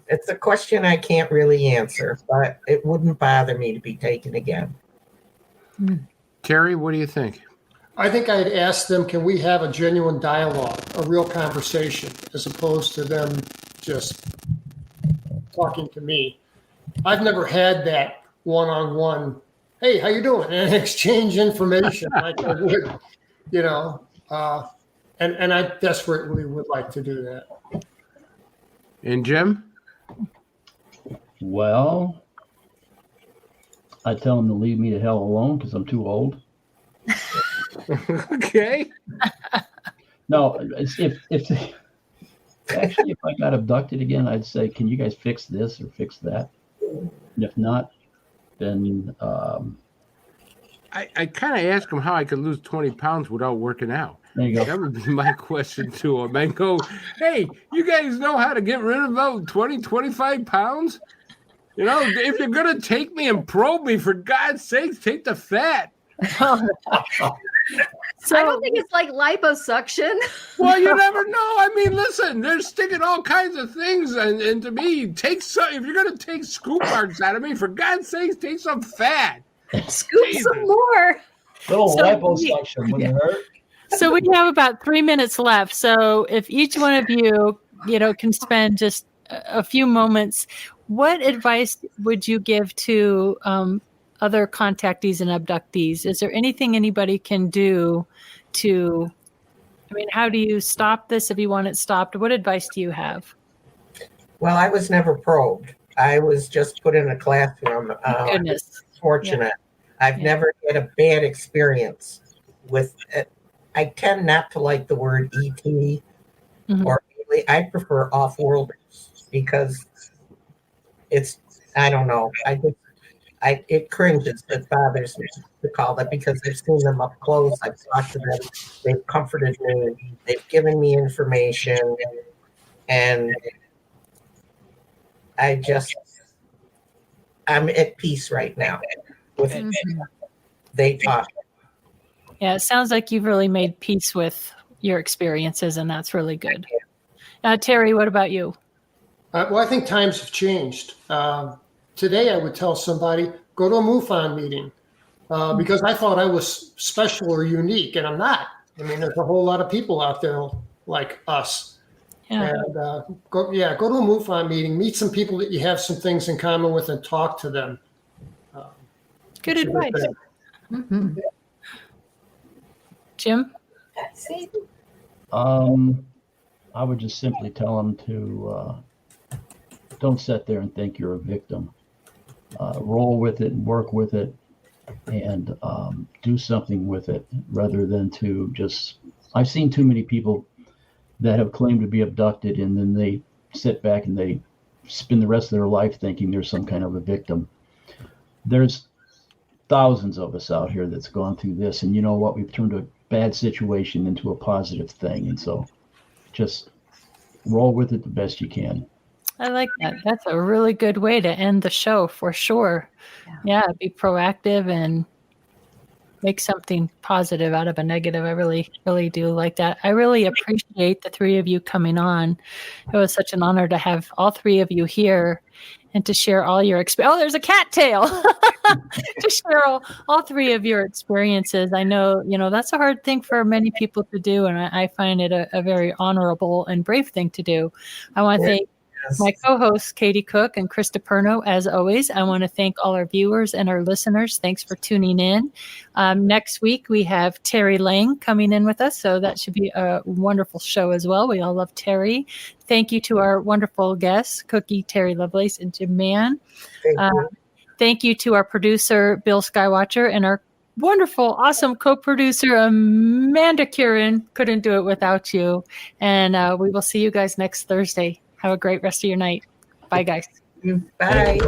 Speaker 12: It's a question I can't really answer, but it wouldn't bother me to be taken again.
Speaker 4: Terry, what do you think?
Speaker 11: I think I'd ask them, can we have a genuine dialogue, a real conversation, as opposed to them just talking to me. I've never had that one-on-one, hey, how you doing? And exchange information like I would, and I desperately would like to do that.
Speaker 4: And Jim?
Speaker 10: Well, I tell them to leave me the hell alone because I'm too old.
Speaker 4: Okay.
Speaker 10: No, if I got abducted again, I'd say, can you guys fix this or fix that? And if not, then
Speaker 4: I kind of asked him how I could lose 20 pounds without working out.
Speaker 10: There you go.
Speaker 4: That would be my question to him. I go, hey, you guys know how to get rid of about 20, 25 pounds? If you're going to take me and probe me, for God's sakes, take the fat.
Speaker 3: So I don't think it's like liposuction.
Speaker 4: Well, you never know. I mean, listen, they're sticking all kinds of things, and to me, if you're going to take scoop marks out of me, for God's sakes, take some fat.
Speaker 3: Scoop some more.
Speaker 10: Little liposuction wouldn't hurt.
Speaker 2: So we have about 3 minutes left. So if each one of you, can spend just a few moments, what advice would you give to other contactees and abductees? Is there anything anybody can do how do you stop this if you want it stopped? What advice do you have?
Speaker 12: Well, I was never probed. I was just put in a classroom.
Speaker 2: Goodness.
Speaker 12: Fortunate. Yeah. I've never had a bad experience with it. I tend not to like the word ET or alien. I prefer off-worlders because I don't know. It cringes. It bothers me to call that because I've seen them up close. I've talked to them. They've comforted me. They've given me information. And I'm at peace right now with they talk.
Speaker 2: Yeah, it sounds like you've really made peace with your experiences, and that's really good. Terry, what about you?
Speaker 11: Well, I think times have changed. Today, I would tell somebody, go to a MUFON meeting because I thought I was special or unique, and I'm not. I mean, there's a whole lot of people out there like us. Yeah. And go to a MUFON meeting, meet some people that you have some things in common with, and talk to them.
Speaker 2: Good advice. Mm-hmm. Jim?
Speaker 10: I would just simply tell them to don't sit there and think you're a victim. Roll with it and work with it and do something with it rather than to just... I've seen too many people that have claimed to be abducted and then they sit back and they spend the rest of their life thinking they're some kind of a victim. There's thousands of us out here that's gone through this, and you know what? We've turned a bad situation into a positive thing, and so just roll with it the best you can.
Speaker 2: I like that. That's a really good way to end the show for sure. Yeah, be proactive and make something positive out of a negative. I really, really do like that. I really appreciate the three of you coming on. It was such an honor to have all three of you here and to share all your experience. Oh, there's a cattail. To share all three of your experiences. I know, that's a hard thing for many people to do, and I find it a very honorable and brave thing to do. I want to thank my co-hosts, Katie Cook and Krista Perno, as always. I want to thank all our viewers and our listeners. Thanks for tuning in. Next week, we have Terry Lang coming in with us, so that should be a wonderful show as well. We all love Terry. Thank you to our wonderful guests, Cookie, Terry Lovelace, and Jim Mann. Thank you to our producer, Bill Skywatcher, and our wonderful, awesome co-producer, Amanda Kieran. Couldn't do it without you. And we will see you guys next Thursday. Have a great rest of your night. Bye, guys.
Speaker 12: Bye.